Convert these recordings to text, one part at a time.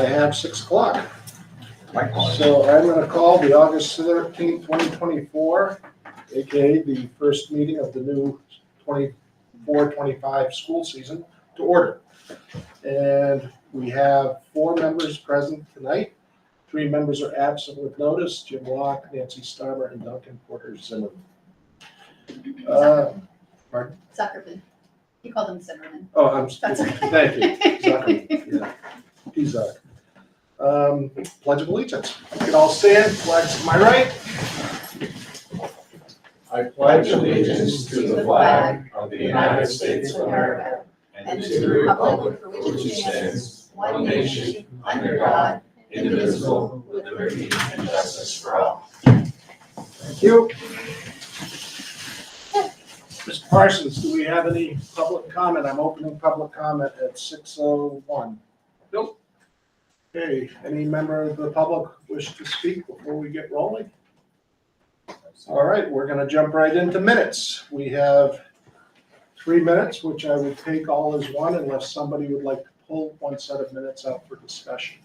have 6 o'clock. Likewise. So I'm going to call the August 13th, 2024, aka the first meeting of the new 24-25 school season to order. And we have 4 members present tonight. 3 members are absent with notice: Jim Locke, Nancy Starmer, and Duncan Porter Zimmerman. Pardon? Zuckerman. You call them Zimmerman. Oh, That's okay. thank you. Zuckerman, yeah. He's Pledge of Allegiance. You can all stand. Flags to my right. I pledge allegiance to the flag of the United States of America and to the republic for which it stands, one nation, under God, indivisible, with liberty and justice for all. Thank you. Mr. Parsons, do we have any public comment? I'm opening public comment at 6:01. Nope. Okay, any member of the public wish to speak before we get rolling? All right, we're gonna jump right into minutes. We have 3 minutes, which I would take all as one unless somebody would like to pull one set of minutes out for discussion.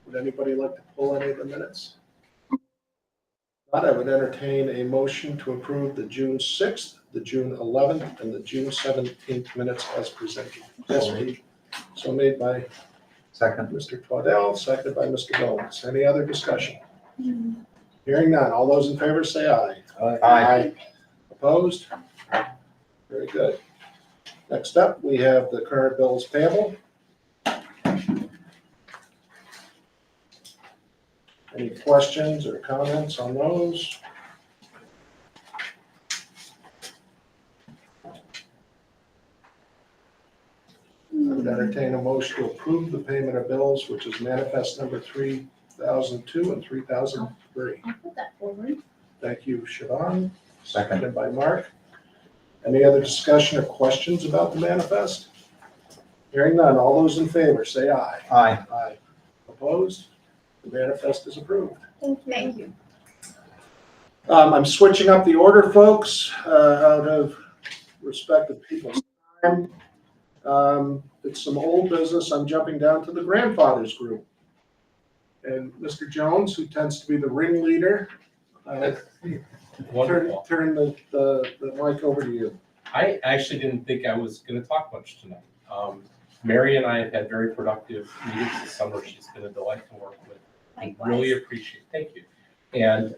Would anybody like to pull any of the minutes? Not, I would entertain a motion to approve the June 6th, the June 11th, and the June 17th minutes as presented. Yes, made. So made by Second. Mr. Twaddell, seconded by Mr. Goins. Any other discussion? Hearing none. All those in favor say aye. Aye. Opposed? Very good. Next up, we have the current bills payable. Any questions or comments on those? I would entertain a motion to approve the payment of bills, which is manifest number 3002 and 3003. I'll put that forward. Thank you, Siobhan. Second. Seconded by Mark. Any other discussion or questions about the manifest? Hearing none. All those in favor say aye. Aye. Aye. Opposed? The manifest is approved. Thank you. I'm switching up the order, folks, out of respect of people's time. It's some old business. I'm jumping down to the grandfathers group. And Mr. Jones, who tends to be the ringleader, Wonderful. turn the mic over to you. I actually didn't think I was going to talk much tonight. Mary and I have had very productive meetings this summer. She's been a delight to work with. I really appreciate it. Thank you. And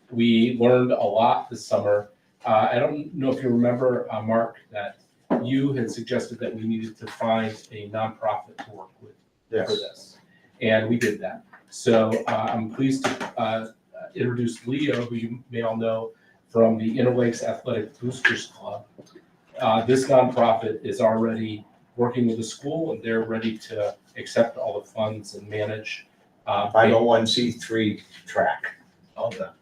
we learned a lot this summer. I don't know if you remember, Mark, that you had suggested that we needed to find a nonprofit to work with for this. And we did that. So I'm pleased to introduce Leo, who you may all know from the Interlakes Athletic Boosters Club. This nonprofit is already working with the school, and they're ready to accept all the funds and manage. 501c3 track. All done.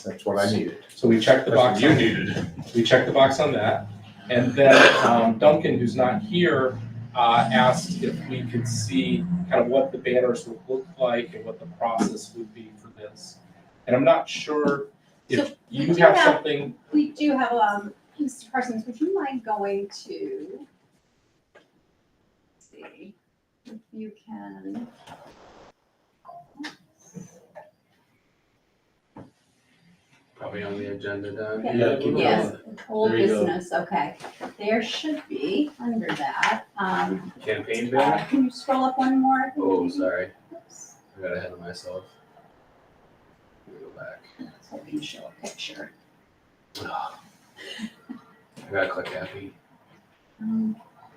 That's what I needed. So we checked the box. You needed. We checked the box on that. And then Duncan, who's not here, asked if we could see kind of what the banners would look like and what the process would be for this. And I'm not sure if So you we do have have- something. We do have, Mr. Parsons, would you mind going to, let's see, if you can. Probably on the agenda down Yeah. here. Yes, old There you go. business, okay. There should be, under that, Campaign banner? can you scroll up one more? Oh, sorry. Oops. I got ahead of myself. Let me go back. So we can show a picture. I gotta click happy.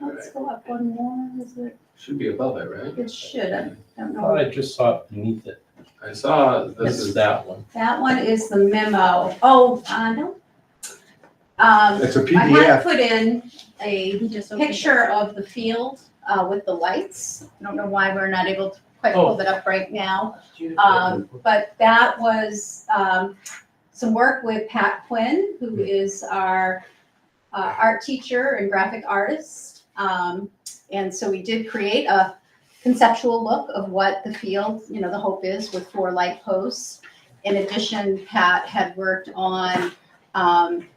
Let's go up one more, is it, Should be above it, right? it should, I don't I thought know. I just saw it beneath it. I saw this It's is that one. That one is the memo. Oh, no. It's a I had PDF. put in a picture of the field with the lights. I don't know why we're not able to quite pull it up right now. But that was some work with Pat Quinn, who is our art teacher and graphic artist. And so we did create a conceptual look of what the field, the hope is with 4 light posts. In addition, Pat had worked on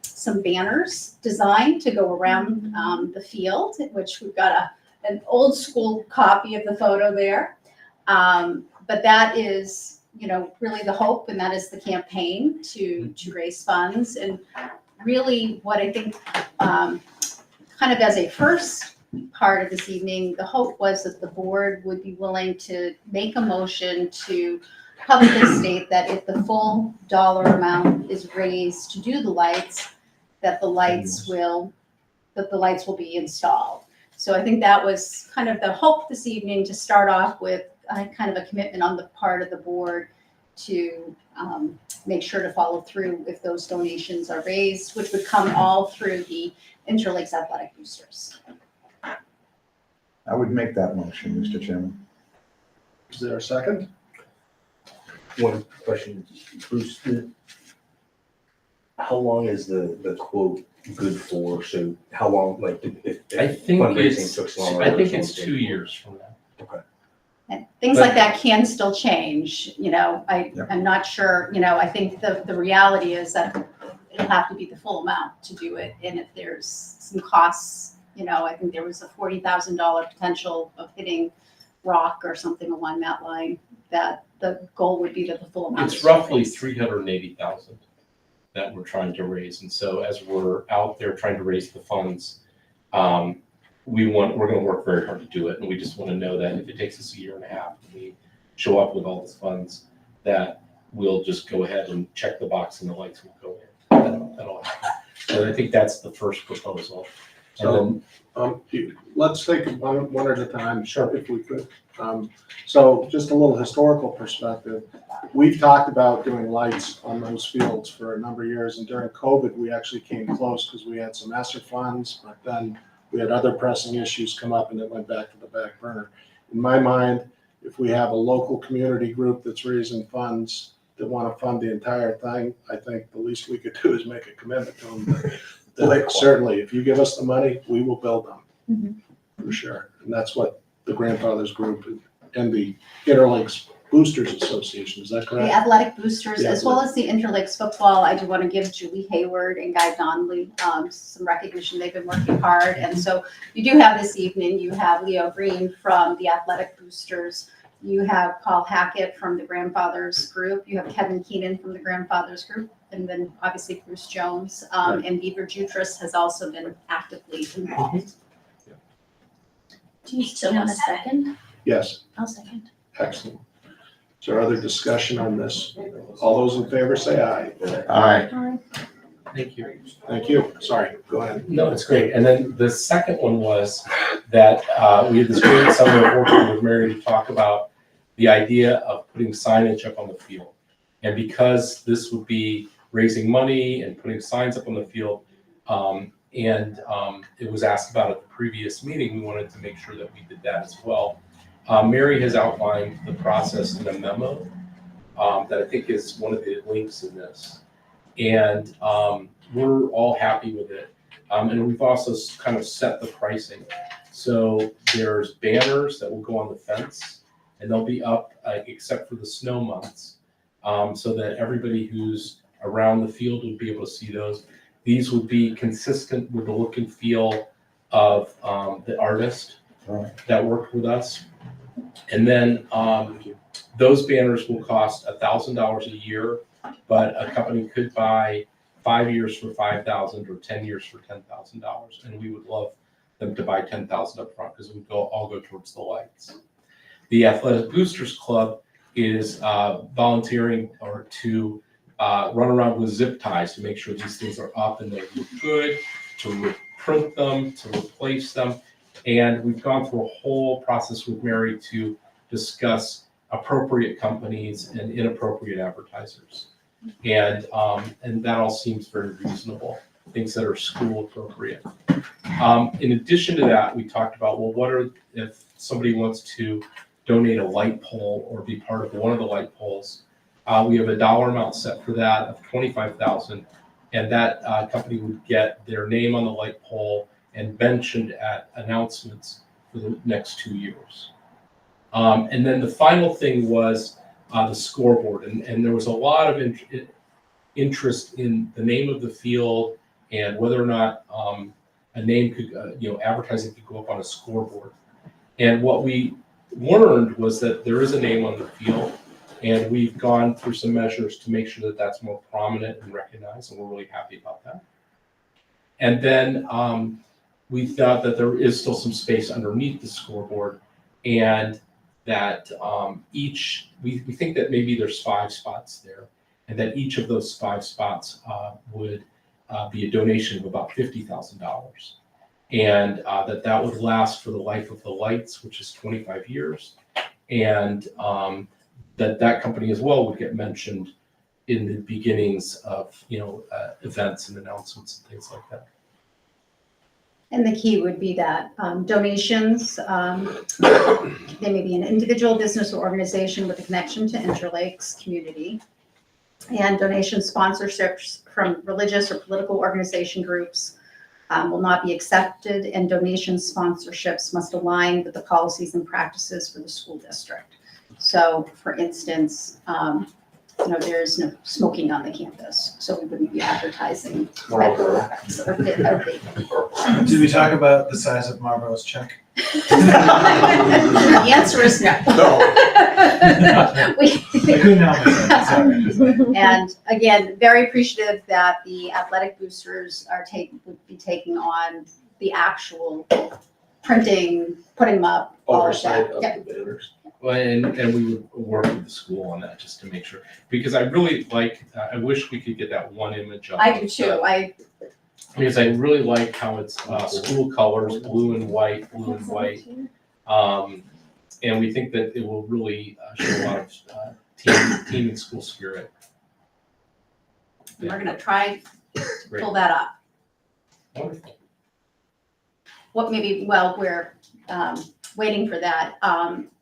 some banners designed to go around the field, which we've got an old school copy of the photo there. But that is, really the hope, and that is the campaign to raise funds. And really what I think, kind of as a first part of this evening, the hope was that the board would be willing to make a motion to publicly state that if the full dollar amount is raised to do the lights, that the lights will be installed. So I think that was kind of the hope this evening, to start off with kind of a commitment on the part of the board to make sure to follow through if those donations are raised, which would come all through the Interlakes Athletic Boosters. I would make that motion, Mr. Chairman. Is there a second? One question, Bruce, how long is the quote good for? So how long, like, if I think fundraising took so long? I think it's 2 years from now. And things like that can still change, I'm not sure, I think the reality is that it'll have to be the full amount to do it. And if there's some costs, I think there was a $40,000 potential of hitting rock or something along that line, that the goal would be that the full amount. It's roughly 380,000 that we're trying to raise. And so as we're out there trying to raise the funds, we're going to work very hard to do it. And we just want to know that if it takes us a year and a half and we show up with all these funds, that we'll just go ahead and check the box and the lights will go in. That'll happen. So I think that's the first proposal. So, let's take it one at a time, if we could. So just a little historical perspective. We've talked about doing lights on those fields for a number of years, and during COVID, we actually came close because we had some ESSER funds, but then we had other pressing issues come up and it went back to the back burner. In my mind, if we have a local community group that's raising funds that want to fund the entire thing, I think the least we could do is make a commitment to them. That certainly, if you give us the money, we will build them, for sure. And that's what the Grandfathers Group and the Interlakes Boosters Association, is that The correct? athletic boosters, Yeah, as well as the Interlakes football, I do want to give Julie Hayward and Guy Donnelly some recognition. They've been working hard. And so you do have this evening, you have Leo Green from the athletic boosters. You have Paul Hackett from the Grandfathers Group. You have Kevin Keenan from the Grandfathers Group. And then obviously Bruce Jones. And Beaver Jutras has also been actively involved. Do you still want a second? Yes, I'll second. excellent. Is there other discussion on this? All those in favor say aye. Aye. Thank you. Thank you. Sorry, go ahead. No, it's great. And then the second one was that we had this great summer of working with Mary to talk about the idea of putting signage up on the field. And because this would be raising money and putting signs up on the field, it was asked about at the previous meeting, we wanted to make sure that we did that as well. Mary has outlined the process in a memo that I think is one of the links in this. And we're all happy with it. And we've also kind of set the pricing. So there's banners that will go on the fence, and they'll be up except for the snow months, so that everybody who's around the field would be able to see those. These would be consistent with the look and feel of the artist that worked with us. And then those banners will cost $1,000 a year, but a company could buy 5 years for $5,000 or 10 years for $10,000. And we would love them to buy $10,000 up front because it would all go towards the lights. The Athletic Boosters Club is volunteering to run around with zip ties to make sure these things are up and they look good, to print them, to replace them. And we've gone through a whole process with Mary to discuss appropriate companies and inappropriate advertisers. And that all seems very reasonable, things that are school appropriate. In addition to that, we talked about, well, if somebody wants to donate a light pole or be part of one of the light poles, we have a dollar amount set for that of $25,000, and that company would get their name on the light pole and mentioned at announcements for the next 2 years. And then the final thing was the scoreboard, and there was a lot of interest in the name of the field and whether or not a name could, advertising could go up on a scoreboard. And what we learned was that there is a name on the field, and we've gone through some measures to make sure that that's more prominent and recognized, and we're really happy about that. And then we thought that there is still some space underneath the scoreboard, and that we think that maybe there's 5 spots there, and that each of those 5 spots would be a donation of about $50,000. And that would last for the life of the lights, which is 25 years. And that company as well would get mentioned in the beginnings of, events and announcements and things like that. And the key would be that donations, they may be an individual, business, or organization with a connection to Interlakes community. And donation sponsorships from religious or political organization groups will not be accepted, and donation sponsorships must align with the policies and practices for the school district. So, for instance, there's no smoking on the campus, so we wouldn't be advertising products or vaping. Did we talk about the size of Marlboro's check? The answer is no. I couldn't help myself, sorry. And again, very appreciative that the athletic boosters would be taking on the actual printing, putting them up, all of Oversight that. of Yep. the banners. Well, and we would work with the school on that just to make sure, because I really like, I wish we could get that one image up. I do too. Because I really like how it's school colors, blue and white. And we think that it will really show a lot of team and school spirit. We're gonna try to Great. pull that up. Wonderful. We're waiting for that.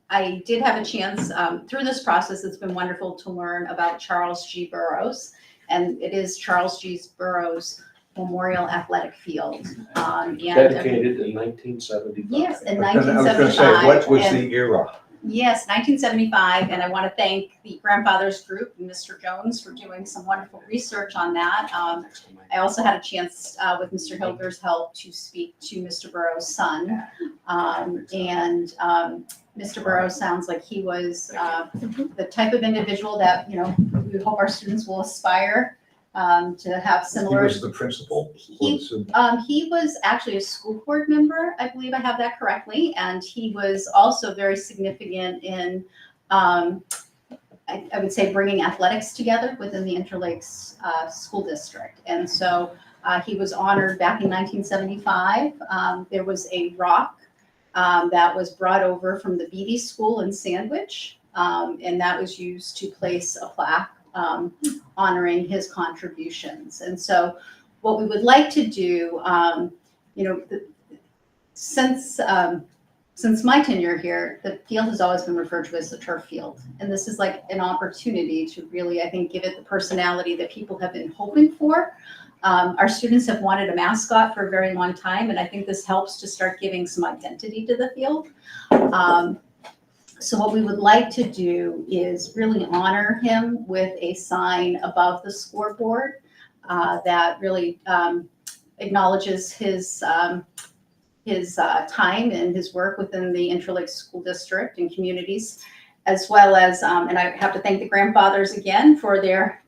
I did have a chance, through this process, it's been wonderful to learn about Charles G. Burroughs. And it is Charles G. Burroughs Memorial Athletic Field. Dedicated in 1975. Yes, in I was 1975. gonna say, what was and- the era? Yes, 1975, and I want to thank the Grandfathers Group and Mr. Jones for doing some wonderful research on that. I also had a chance with Mr. Hilger's help to speak to Mr. Burroughs' son. Mr. Burroughs sounds like he was the type of individual that, we hope our students will aspire to have He similar. was the principal? He was actually a school board member, I believe I have that correctly, and he was also very significant in, I would say, bringing athletics together within the Interlakes School District. And so he was honored back in 1975. There was a rock that was brought over from the Beatty School in Sandwich, and that was used to place a plaque honoring his contributions. And so what we would like to do, since my tenure here, the field has always been referred to as the turf field. And this is like an opportunity to really, I think, give it the personality that people have been hoping for. Our students have wanted a mascot for a very long time, and I think this helps to start giving some identity to the field. So what we would like to do is really honor him with a sign above the scoreboard that really acknowledges his time and his work within the Interlakes School District and communities, as well as, and I have to thank the grandfathers again for their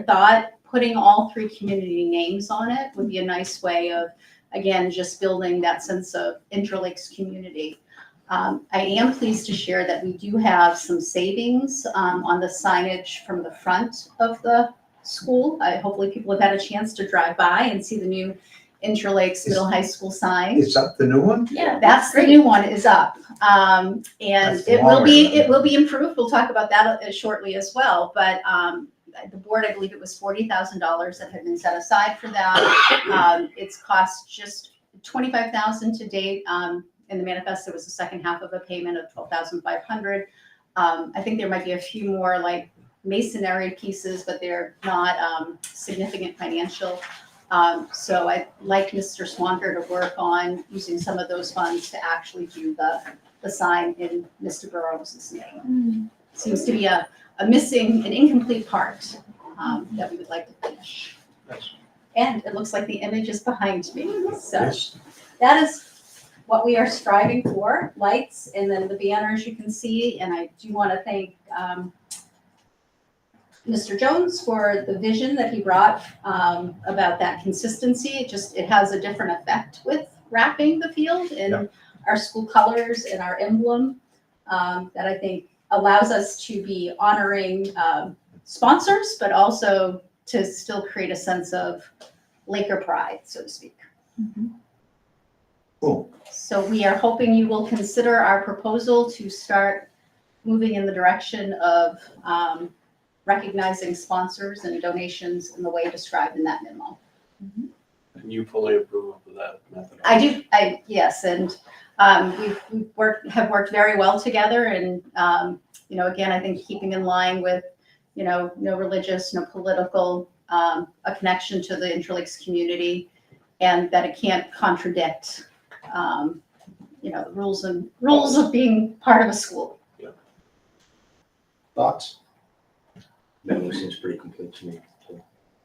thought. Putting all 3 community names on it would be a nice way of, again, just building that sense of Interlakes community. I am pleased to share that we do have some savings on the signage from the front of the school. Hopefully people have had a chance to drive by and see the new Interlakes Middle High School sign. Is that the new one? Yeah, that's the new one is up. And That's it will longer. be improved. We'll talk about that shortly as well. But the board, I believe it was $40,000 that had been set aside for that. It's cost just $25,000 to date. In the manifest, there was the second half of a payment of $12,500. I think there might be a few more like masonry pieces, but they're not significant financial. So I'd like Mr. Swanker to work on using some of those funds to actually do the sign in Mr. Burroughs' name. Seems to be an incomplete part that we would like to finish. Nice. And it looks like the image is behind me. So that is what we are striving for, lights, and then the banners you can see. And I do want to thank Mr. Jones for the vision that he brought about that consistency. It has a different effect with wrapping the field in our school colors and our emblem that I think allows us to be honoring sponsors, but also to still create a sense of Laker pride, so to speak. Cool. So we are hoping you will consider our proposal to start moving in the direction of recognizing sponsors and donations in the way described in that memo. And you fully approve of that method? Yes, and have worked very well together, and again, I think keeping in line with, no religious, no political, a connection to the Interlakes community, and that it can't contradict, the rules of being part of a school. Thoughts? Memo seems pretty complete to me. So.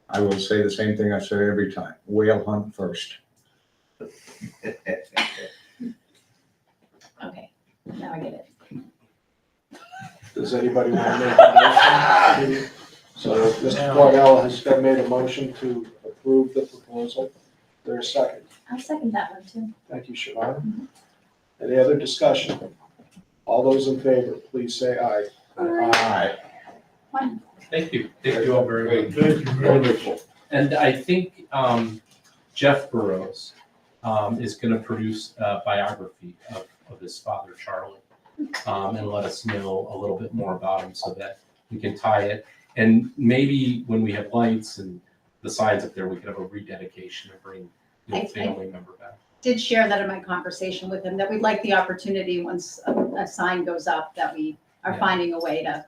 I will say the same thing I say every time. Whale hunt first. Okay, now I get it. Does anybody want to make a motion? So Mr. Cornell has made a motion to approve the proposal. There's a second. I'll second that one too. Thank you, Siobhan. Any other discussion? All those in favor, please say aye. Aye. Thank you. Thank you all very much. Wonderful. And I think Jeff Burrows is going to produce a biography of his father, Charlie, and let us know a little bit more about him so that we can tie it. And maybe when we have lights and the signs up there, we could have a rededication and bring a family member back. Did share that in my conversation with him, that we'd like the opportunity once a sign goes up, that we are finding a way to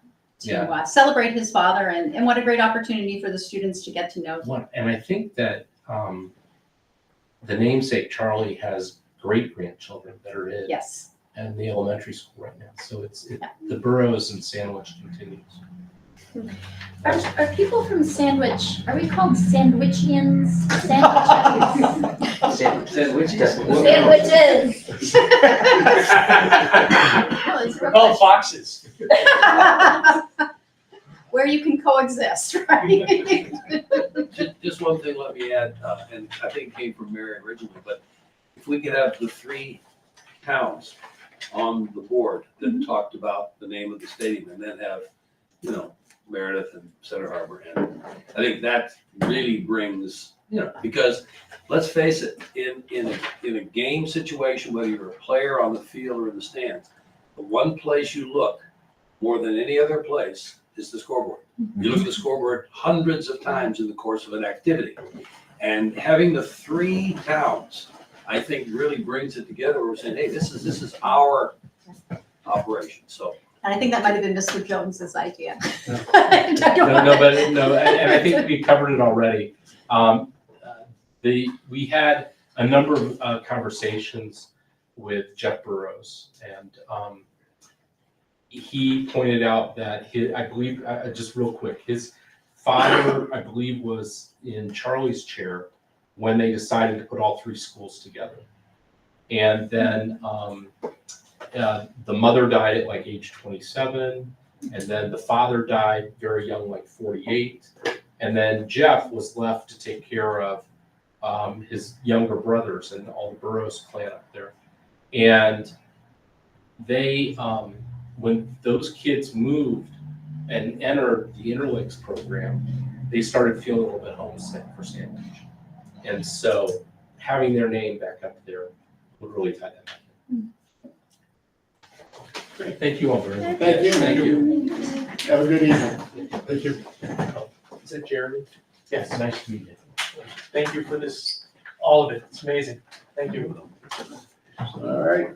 celebrate his father, and what a great opportunity for the students to get to know him. And I think that the namesake Charlie has great grandchildren that are in Yes. the elementary school right now. So the Burrows and Sandwich continues. Are people from Sandwich, are we called Sandwichians? Sandwiches? Sandwiches. Sandwiches! No, it's real Called foxes. where you can coexist, right? Just one thing, let me add, and I think it came from Mary originally, but if we could have the 3 towns on the board that talked about the name of the stadium, and then have, Meredith and Center Harbor, and I think that really brings, because let's face it, in a game situation, whether you're a player on the field or in the stands, the one place you look more than any other place is the scoreboard. You look at the scoreboard hundreds of times in the course of an activity, and having the 3 towns, I think, really brings it together. We're saying, hey, this is our operation. So. And I think that might have been Mr. Jones's idea. No, and I think we covered it already. We had a number of conversations with Jeff Burrows, and he pointed out that I believe, just real quick, his father, I believe, was in Charlie's chair when they decided to put all 3 schools together. And then the mother died at like age 27, and then the father died very young, like 48. And then Jeff was left to take care of his younger brothers and all the Burrows clan up there. And they, when those kids moved and entered the Interlakes program, they started feeling a little bit homesick for Sandwich. And so having their name back up there would really tie that back in. Great, thank you all very much. Thank you. Thank you. Have a good evening. Thank you. Is that Jeremy? Yes, Nice to meet you. thank you for this, all of it. It's amazing. Thank you. All right,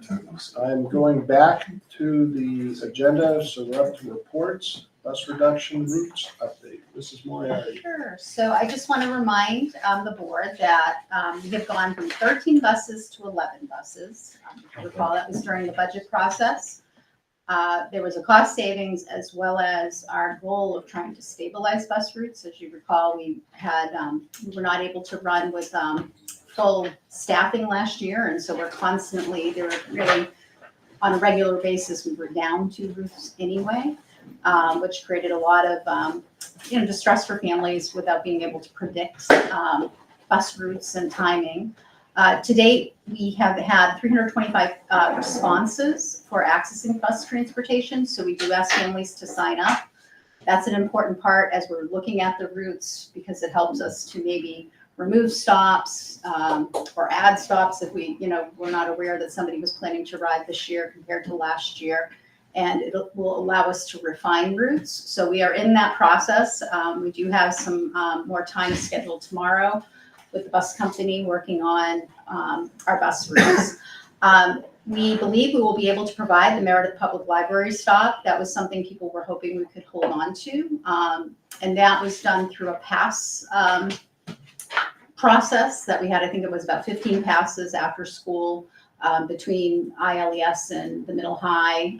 I'm going back to the agenda, so we're up to reports, bus reduction routes update. Mrs. Moriarty. Sure. So I just want to remind the board that we have gone from 13 buses to 11 buses. If you recall, that was during the budget process. There was a cost savings as well as our goal of trying to stabilize bus routes. As you recall, we were not able to run with full staffing last year, and so we're constantly, they were really, on a regular basis, we were down 2 routes anyway, which created a lot of, distress for families without being able to predict bus routes and timing. To date, we have had 325 responses for accessing bus transportation, so we do ask families to sign up. That's an important part as we're looking at the routes, because it helps us to maybe remove stops or add stops if we're not aware that somebody was planning to ride this year compared to last year. And it will allow us to refine routes. So we are in that process. We do have some more time scheduled tomorrow with the bus company working on our bus routes. We believe we will be able to provide the Meredith Public Library stop. That was something people were hoping we could hold on to. And that was done through a pass process that we had. I think it was about 15 passes after school between ILES and the middle high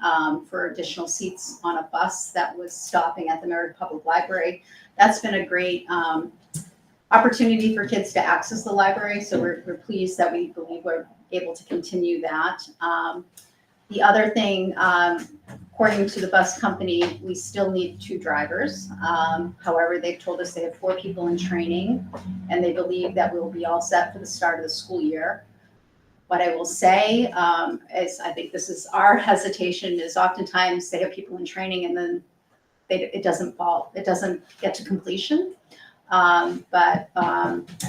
for additional seats on a bus that was stopping at the Meredith Public Library. That's been a great opportunity for kids to access the library, so we're pleased that we believe we're able to continue that. The other thing, according to the bus company, we still need 2 drivers. However, they've told us they have 4 people in training, and they believe that we'll be all set for the start of the school year. What I will say is, I think this is our hesitation, is oftentimes they have people in training and then it doesn't get to completion. But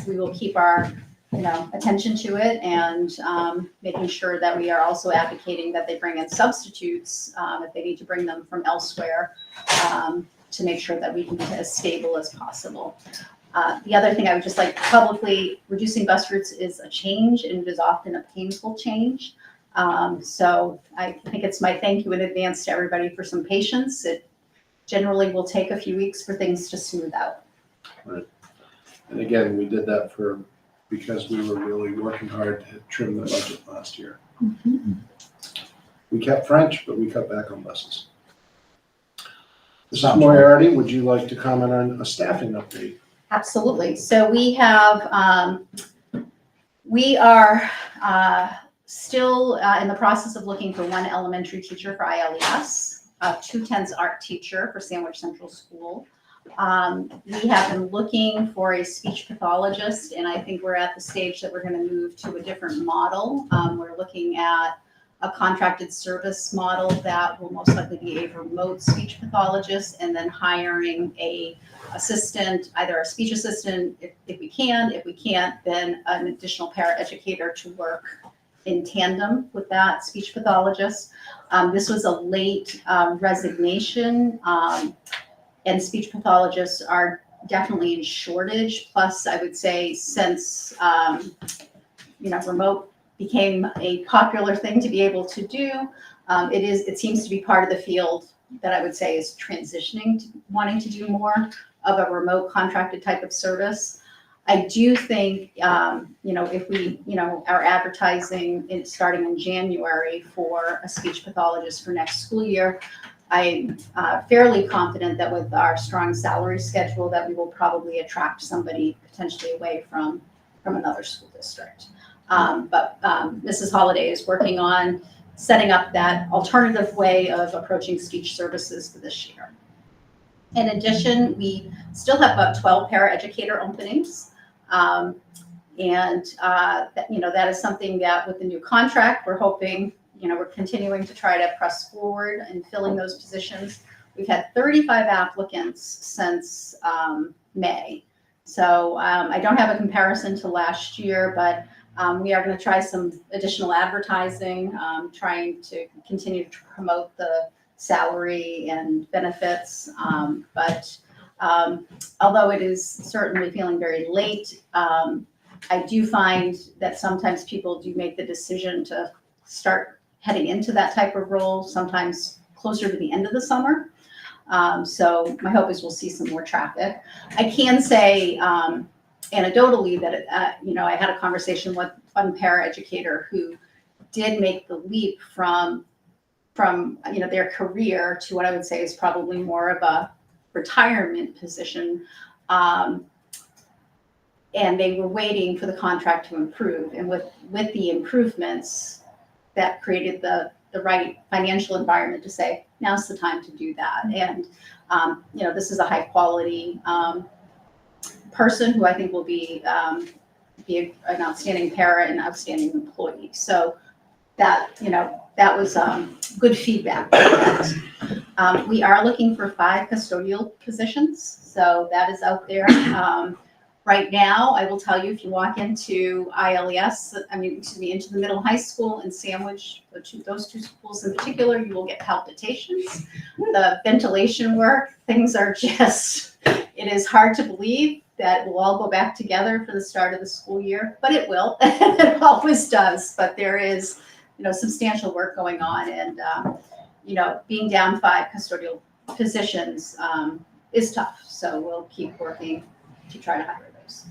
we will keep our attention to it, and making sure that we are also advocating that they bring in substitutes if they need to bring them from elsewhere, to make sure that we can be as stable as possible. The other thing I would just like publicly, reducing bus routes is a change, and it is often a painful change. So I think it's my thank you in advance to everybody for some patience. It generally will take a few weeks for things to smooth out. Right. And again, we did that because we were really working hard to trim the budget last year. Mm-hmm. We kept French, but we cut back on buses. Mrs. Moriarty, would you like to comment on a staffing update? Absolutely. So we are still in the process of looking for 1 elementary teacher for ILES, 2 tenths art teacher for Sandwich Central School. We have been looking for a speech pathologist, and I think we're at the stage that we're going to move to a different model. We're looking at a contracted service model that will most likely be a remote speech pathologist, and then hiring a assistant, either a speech assistant if we can. If we can't, then an additional paraeducator to work in tandem with that speech pathologist. This was a late resignation, and speech pathologists are definitely in shortage. Plus, I would say since remote became a popular thing to be able to do, it seems to be part of the field that I would say is transitioning to wanting to do more of a remote contracted type of service. I do think, if we, are advertising starting in January for a speech pathologist for next school year, I'm fairly confident that with our strong salary schedule that we will probably attract somebody potentially away from another school district. But Mrs. Holliday is working on setting up that alternative way of approaching speech services for this year. In addition, we still have about 12 paraeducator openings. That is something that with the new contract, we're hoping, we're continuing to try to press forward in filling those positions. We've had 35 applicants since May. So I don't have a comparison to last year, but we are going to try some additional advertising, trying to continue to promote the salary and benefits. But although it is certainly feeling very late, I do find that sometimes people do make the decision to start heading into that type of role, sometimes closer to the end of the summer. So my hope is we'll see some more traffic. I can say anecdotally that, I had a conversation with one paraeducator who did make the leap from their career to what I would say is probably more of a retirement position. And they were waiting for the contract to improve. And with the improvements, that created the right financial environment to say, now's the time to do that. And, this is a high quality person who I think will be an outstanding para and outstanding employee. So that, that was good feedback. We are looking for 5 custodial positions, so that is out there. Right now, I will tell you, if you walk into ILES, into the middle high school in Sandwich, those 2 schools in particular, you will get palpitations. The ventilation work, things are just, it is hard to believe that it will all go back together for the start of the school year, but it will. It always does, but there is, substantial work going on, and, being down 5 custodial positions is tough, so we'll keep working to try to hire those.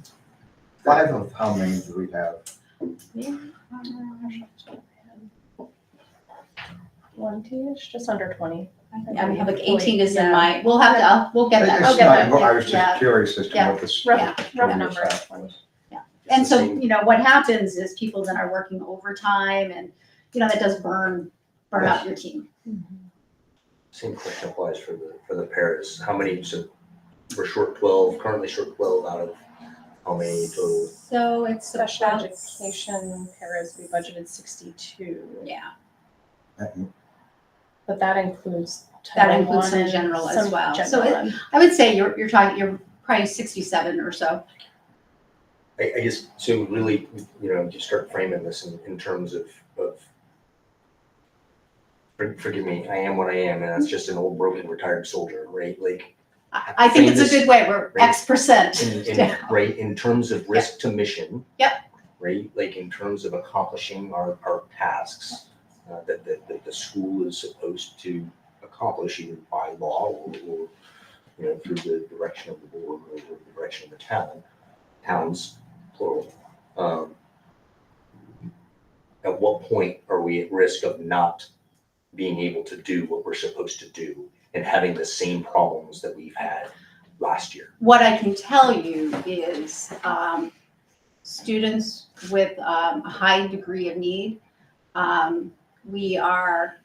5 of how many do we have? 20-ish, just under 20. Yeah, we have like 18 is in my, we'll get that. It's I'll get not- that. I was Yeah. just curious as to Yeah. what this. Yeah. Rough number of 20. And so, what happens is people then are working overtime, and, that does burn out your team. Same question applies for the paras. How many, so we're short 12, currently short 12 out of how many total? So it's Special about, education paras, we budgeted 62. yeah, But that includes that Title includes I some and general as some well. general So ed. I would say you're probably 67 or so. I guess, so really, you start framing this in terms of, forgive me, I am what I am, and that's just an old broken retired soldier, right? Like, I think it's a good way, we're Right. X%. right, in terms of risk to mission. Yep. Right, like in terms of accomplishing our tasks that the school is supposed to accomplish either by law or through the direction of the board or the direction of the towns, plural. At what point are we at risk of not being able to do what we're supposed to do and having the same problems that we've had last year? What I can tell you is students with a high degree of need, we are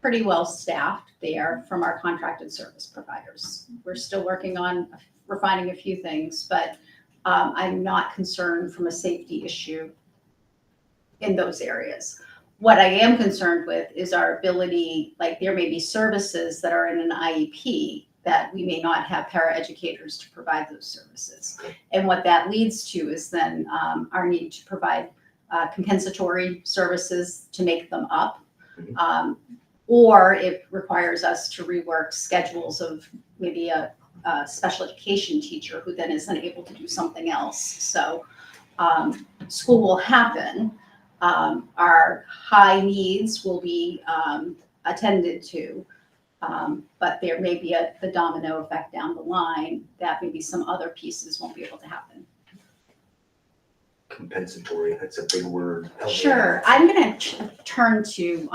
pretty well staffed there from our contracted service providers. We're still working on refining a few things, but I'm not concerned from a safety issue in those areas. What I am concerned with is our ability, like there may be services that are in an IEP that we may not have paraeducators to provide those services. And what that leads to is then our need to provide compensatory services to make them up. Or it requires us to rework schedules of maybe a special education teacher who then isn't able to do something else. So school will happen. Our high needs will be attended to, but there may be the domino effect down the line that maybe some other pieces won't be able to happen. Compensatory, that's a big word. Help me Sure, out. I'm gonna turn to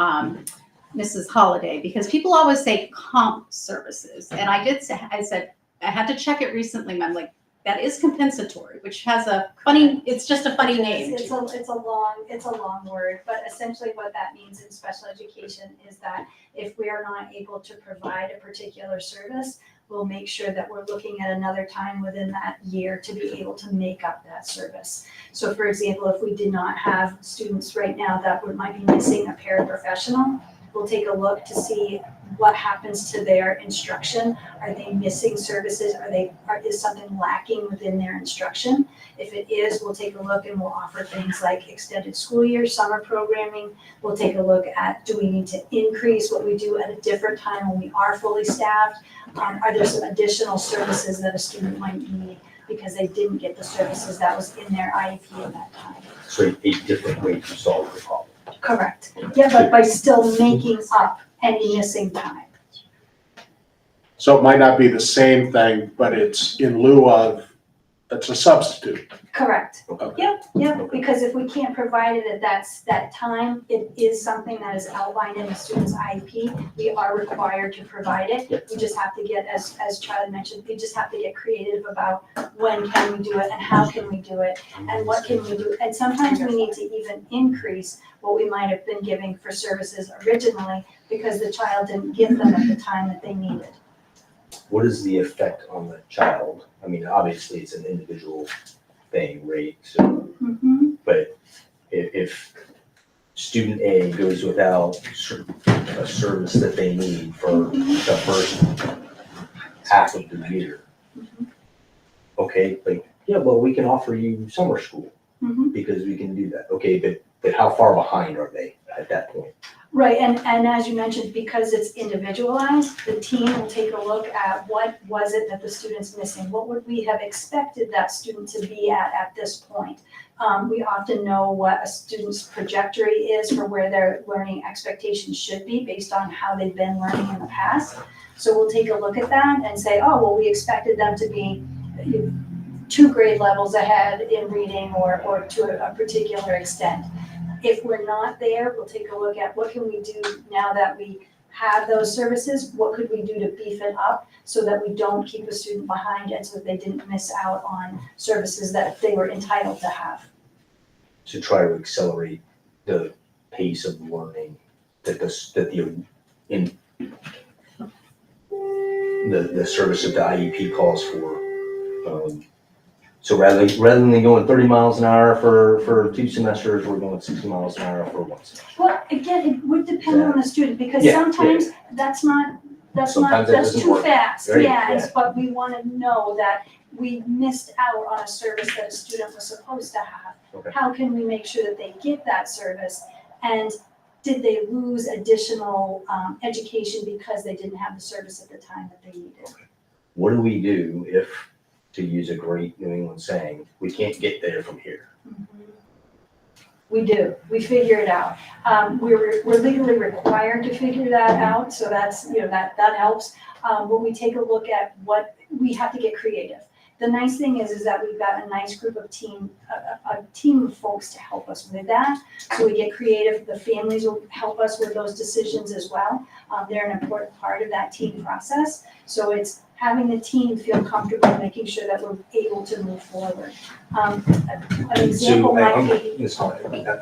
Mrs. Holliday, because people always say comp services, and I said, I had to check it recently, and I'm like, that is compensatory, which has it's just a funny name. It's a long word, but essentially what that means in special education is that if we are not able to provide a particular service, we'll make sure that we're looking at another time within that year to be able to make up that service. So for example, if we did not have students right now that might be missing a paraprofessional, we'll take a look to see what happens to their instruction. Are they missing services? Is something lacking within their instruction? If it is, we'll take a look and we'll offer things like extended school year, summer programming. We'll take a look at, do we need to increase what we do at a different time when we are fully staffed? Are there some additional services that a student might need because they didn't get the services that was in their IEP at that time? So a different way to solve the problem. Correct. Yeah, but by still making up any missing time. So it might not be the same thing, but it's in lieu of That's a substitute. Correct. Okay. Yep, because if we can't provide it at that time, it is something that is outlined in the student's IEP. We are required to provide it. We just have to get, as Charlie mentioned, we just have to get creative about when can we do it and how can we do it and what can we do. And sometimes we need to even increase what we might have been giving for services originally because the child didn't get them at the time that they needed. What is the effect on the child? I mean, obviously, it's an individual thing, right? So, but if student A goes without a service that they need for the first half of the year, okay, like, yeah, well, we can offer you summer school because we can do that. Okay, but how far behind are they at that point? Right, and as you mentioned, because it's individualized, the team will take a look at what was it that the student's missing? What would we have expected that student to be at this point? We often know what a student's trajectory is for where their learning expectations should be based on how they've been learning in the past. So we'll take a look at that and say, oh, well, we expected them to be 2 grade levels ahead in reading or to a particular extent. If we're not there, we'll take a look at what can we do now that we have those services? What could we do to beef it up so that we don't keep a student behind and so that they didn't miss out on services that they were entitled to have? To try to accelerate the pace of learning that the service of the IEP calls for. So rather than going 30 miles an hour for 2 semesters, we're going 60 miles an hour for 1 semester. Well, again, it would depend on the student because Yeah, sometimes that's Sometimes that doesn't too work. fast. Right, Yes, but we want to know that we missed out on a service that a student was supposed to have. Okay. How can we make sure that they get that service? And did they lose additional education because they didn't have the service at the time that they needed? What do we do if, to use a great New England saying, we can't get there from here? We do, we figure it out. We're legally required to figure that out, so that's, that helps. When we take a look at what, we have to get creative. The nice thing is that we've got a nice group of a team of folks to help us with that. So we get creative, the families will help us with those decisions as well. They're an important part of that team process. So it's having the team feel comfortable, making sure that we're able to move forward. An example might be.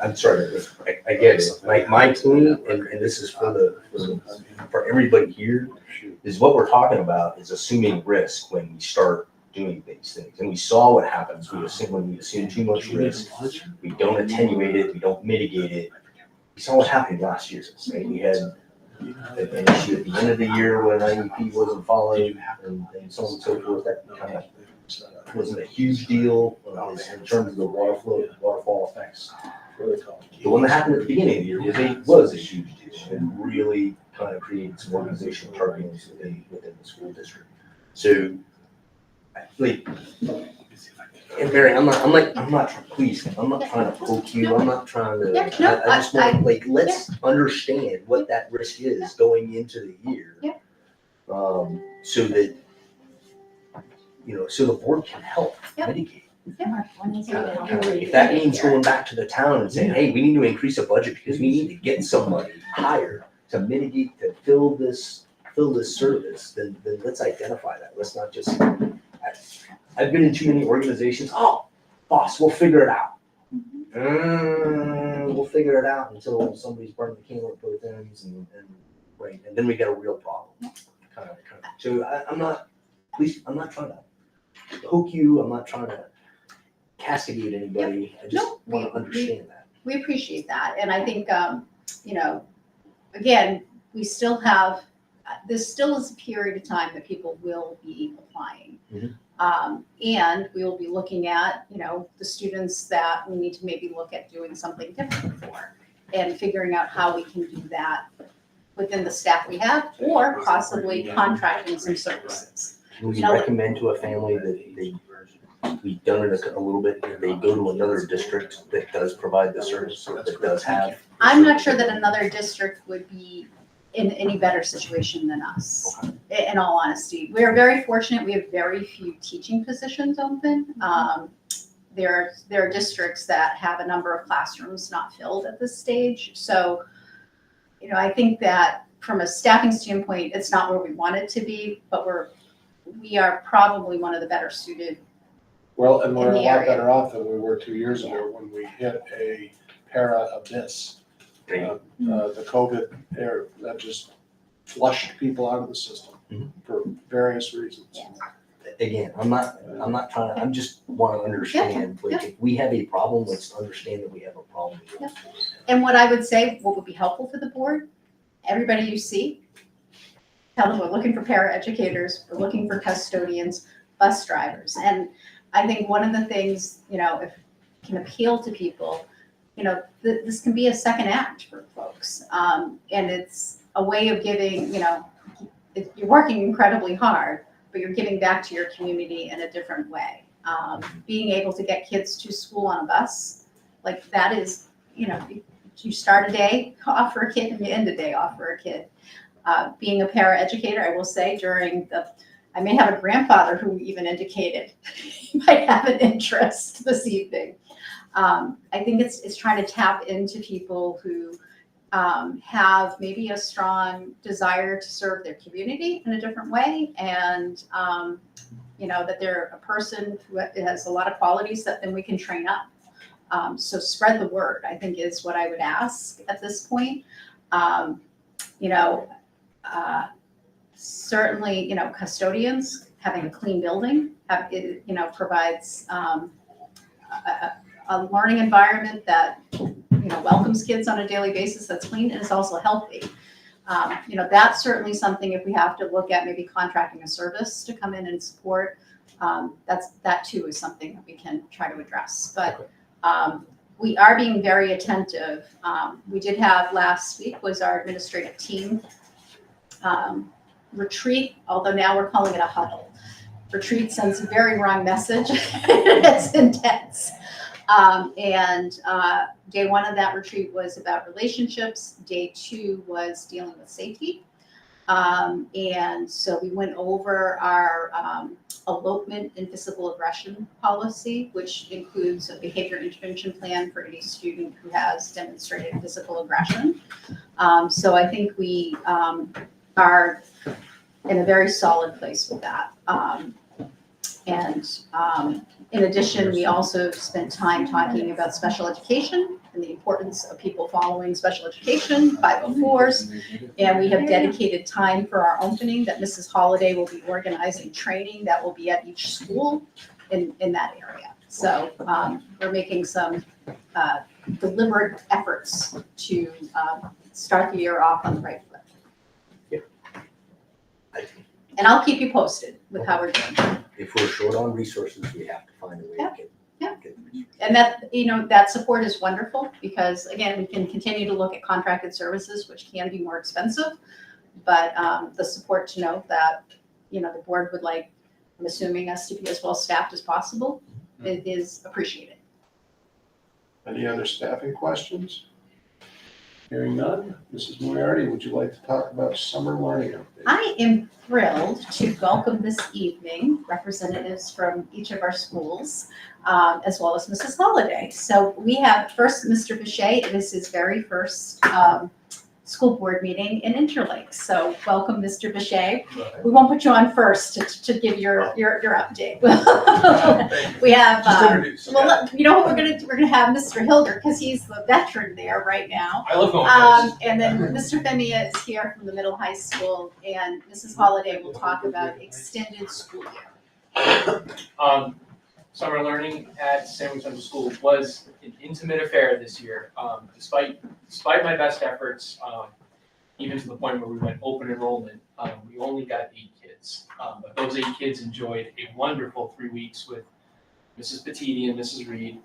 I'm sorry, I get it. My point, and this is for everybody here, is what we're talking about is assuming risk when we start doing these things. And we saw what happens when we assume too much risk. We don't attenuate it, we don't mitigate it. We saw what happened last year, right? We had an issue at the end of the year when IEP wasn't followed and so on and so forth. That kind of wasn't a huge deal in terms of the waterfall effects. The one that happened at the beginning of the year was a huge deal and really kind of created some organizational turbulence within the school district. So, like, and Mary, I'm not trying to poke you. I'm not trying to. Yeah, no, I just want let's understand what that risk is going into the year. Yeah. So that so the board can help mitigate. If that means going back to the town and saying, hey, we need to increase the budget because we need to get somebody hired to mitigate, to fill this service, then let's identify that. Let's not just. I've been in too many organizations. Oh, boss, we'll figure it out. We'll figure it out until somebody's burning the candle at both ends, and then we get a real problem. Kind of. So I'm not trying to poke you. I'm not trying to castigate anybody. I just want to understand that. We appreciate that, and I think, again, we still have, this still is a period of time that people will be applying. And we will be looking at, the students that we need to maybe look at doing something different for and figuring out how we can do that within the staff we have or possibly contracting some services. Can we recommend to a family that we've done it a little bit, they go to another district that does provide the service, that does have? I'm not sure that another district would be in any better situation than us, in all honesty. We're very fortunate, we have very few teaching positions open. There are districts that have a number of classrooms not filled at this stage. So, I think that from a staffing standpoint, it's not where we want it to be, but we are probably one of the better suited. Well, and we're In a the lot area. better off than we were 2 years ago when we hit a para abyss. The COVID era, that just flushed people out of the system for various reasons. Yeah. Again, I'm not trying to, I'm just want to understand, like, if we have a problem, let's understand that we have a problem. And what I would say, what would be helpful for the board, everybody you see, tell them we're looking for paraeducators, we're looking for custodians, bus drivers. And I think one of the things, if it can appeal to people, this can be a second act for folks. And it's a way of giving, you're working incredibly hard, but you're giving back to your community in a different way. Being able to get kids to school on a bus, like that is, you start a day off for a kid and you end a day off for a kid. Being a paraeducator, I will say I may have a grandfather who even indicated he might have an interest this evening. I think it's trying to tap into people who have maybe a strong desire to serve their community in a different way, and that they're a person who has a lot of qualities that then we can train up. So spread the word, I think, is what I would ask at this point. Certainly, custodians, having a clean building, provides a learning environment that, welcomes kids on a daily basis, that's clean and is also healthy. That's certainly something, if we have to look at maybe contracting a service to come in and support, that too is something that we can try to address. But we are being very attentive. We did have last week was our administrative team retreat, although now we're calling it a huddle. Retreat sends a very wrong message. It's intense. Day one of that retreat was about relationships. Day two was dealing with safety. And so we went over our elopement and physical aggression policy, which includes a behavior intervention plan for any student who has demonstrated physical aggression. So I think we are in a very solid place with that. In addition, we also spent time talking about special education and the importance of people following special education, 504s. And we have dedicated time for our opening that Mrs. Holliday will be organizing training that will be at each school in that area. So we're making some deliberate efforts to start the year off on the right foot. And I'll keep you posted with how we're doing. If we're short on resources, we have to find a way to get the resources. And that support is wonderful because, again, we can continue to look at contracted services, which can be more expensive. But the support to know that, the board would like, I'm assuming, us to be as well staffed as possible, it is appreciated. Any other staffing questions? Hearing none, Mrs. Moriarty, would you like to talk about summer learning updates? I am thrilled to welcome this evening representatives from each of our schools, as well as Mrs. Holliday. So we have first Mr. Boucher. It is his very first school board meeting in Interlake. So welcome, Mr. Boucher. We won't put you on first to give your update. We have, well, you know what we're gonna do? We're gonna have Mr. Hilger, because he's the veteran there right now. I love going first. And then Mr. Femia is here from the middle high school, and Mrs. Holliday will talk about extended school year. Summer learning at Sandwich Central School was an intimate affair this year. Despite my best efforts, even to the point where we went open enrollment, we only got 8 kids. But those 8 kids enjoyed a wonderful 3 weeks with Mrs. Petiti and Mrs. Reed.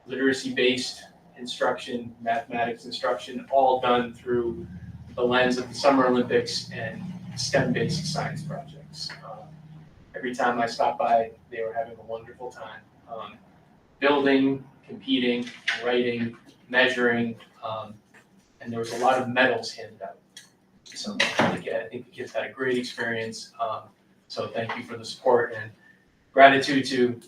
Literacy-based instruction, mathematics instruction, all done through the lens of the Summer Olympics and STEM-based science projects. Every time I stopped by, they were having a wonderful time. Building, competing, writing, measuring. I and there was a lot of medals handed out. So I think the kids had a great experience. So thank you for the support and gratitude to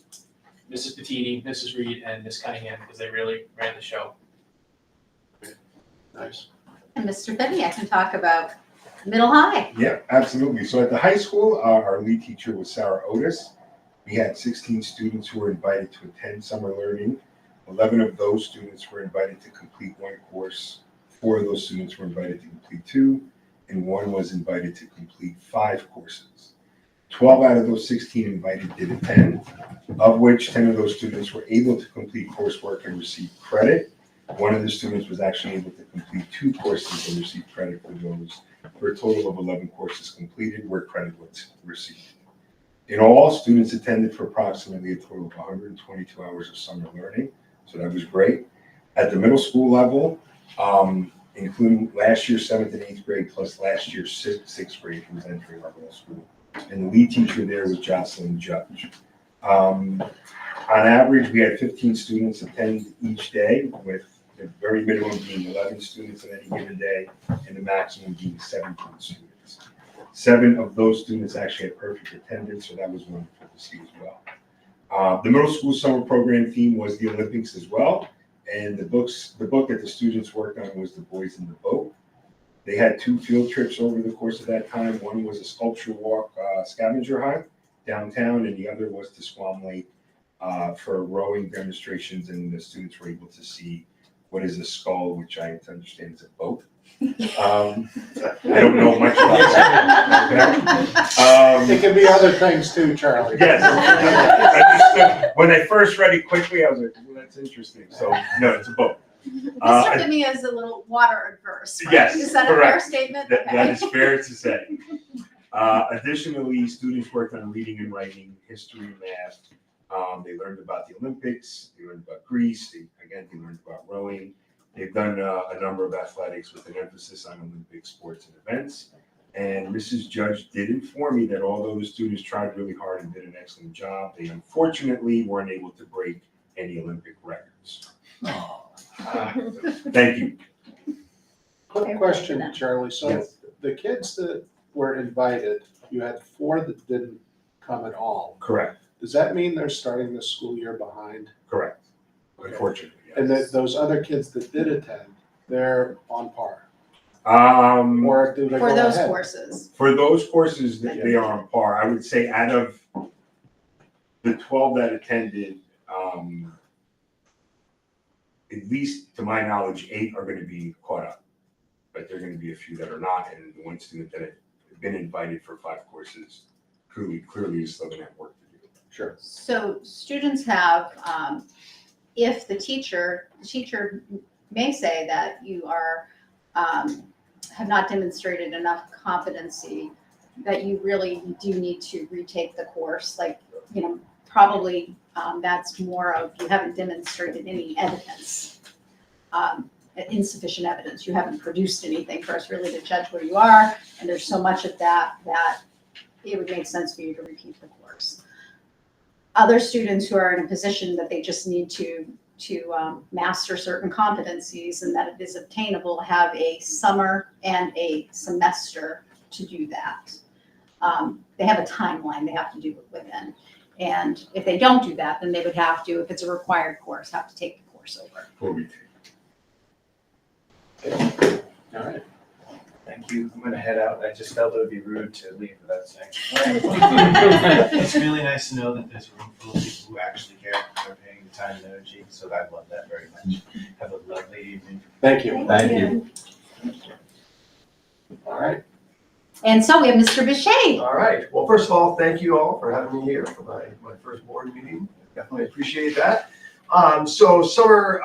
Mrs. Petiti, Mrs. Reed, and Ms. Cunningham, because they really ran the show. Nice. And Mr. Benny, I can talk about middle high. Yeah, absolutely. So at the high school, our lead teacher was Sarah Otis. We had 16 students who were invited to attend summer learning. 11 of those students were invited to complete one course. 4 of those students were invited to complete 2, and 1 was invited to complete 5 courses. 12 out of those 16 invited did attend, of which 10 of those students were able to complete coursework and receive credit. 1 of the students was actually able to complete 2 courses and receive credit for those, for a total of 11 courses completed where credit was received. In all, students attended for approximately a total of 122 hours of summer learning, so that was great. At the middle school level, including last year's 7th and 8th grade plus last year's 6th grade who was entering our middle school. And the lead teacher there was Jocelyn Judge. On average, we had 15 students attend each day, with the very minimum being 11 students on any given day, and the maximum being 17 students. 7 of those students actually had perfect attendance, so that was wonderful to see as well. The middle school summer program theme was the Olympics as well, and the book that the students worked on was The Boys in the Boat. They had 2 field trips over the course of that time. One was a sculpture walk scavenger hunt downtown, and the other was to Squam Lake for rowing demonstrations, and the students were able to see what is a skull, which I understand is a boat. I don't know much about that. It can be other things too, Charlie. Yes. When I first read it quickly, I was like, well, that's interesting. So, no, it's a boat. Mr. Benny is a little water adverse, right? Yes, Is that correct. a fair statement? That Okay. is fair to say. Additionally, students worked on reading and writing, history, and math. They learned about the Olympics, they learned about Greece, they learned about rowing. They've done a number of athletics with an emphasis on Olympic sports and events. And Mrs. Judge did inform me that although the students tried really hard and did an excellent job, they unfortunately weren't able to break any Olympic records. Thank you. Quick question, Charlie. So Yes. the kids that were invited, you had 4 that didn't come at all. Correct, Does that mean they're starting the school year behind? correct. Unfortunately, yes. And that those other kids that did attend, they're on par? Um, Or do they go For those ahead? courses. For those courses, they are on par. I would say out of the 12 that attended, at least to my knowledge, 8 are going to be caught up. But there are going to be a few that are not, and the 1 student that had been invited for 5 courses clearly is still going to have work to do. Sure. So students have, if the teacher may say that you are, have not demonstrated enough competency, that you really do need to retake the course, like, probably that's more of you haven't demonstrated any evidence, insufficient evidence. You haven't produced anything for us really to judge where you are, and there's so much of that it would make sense for you to repeat the course. Other students who are in a position that they just need to master certain competencies and that it is obtainable have a summer and a semester to do that. They have a timeline they have to do it within. And if they don't do that, then they would have to, if it's a required course, have to take the course over. Before we take. All right. Thank you. I'm gonna head out. I just felt it would be rude to leave without saying. It's really nice to know that there's a room full of people who actually care. They're paying the time and energy, so I love that very much. Have a lovely evening. Thank you. Thank you. All right. And so we have Mr. Bichet. All right. Well, first of all, thank you all for having me here for my first board meeting. Definitely appreciate that. So summer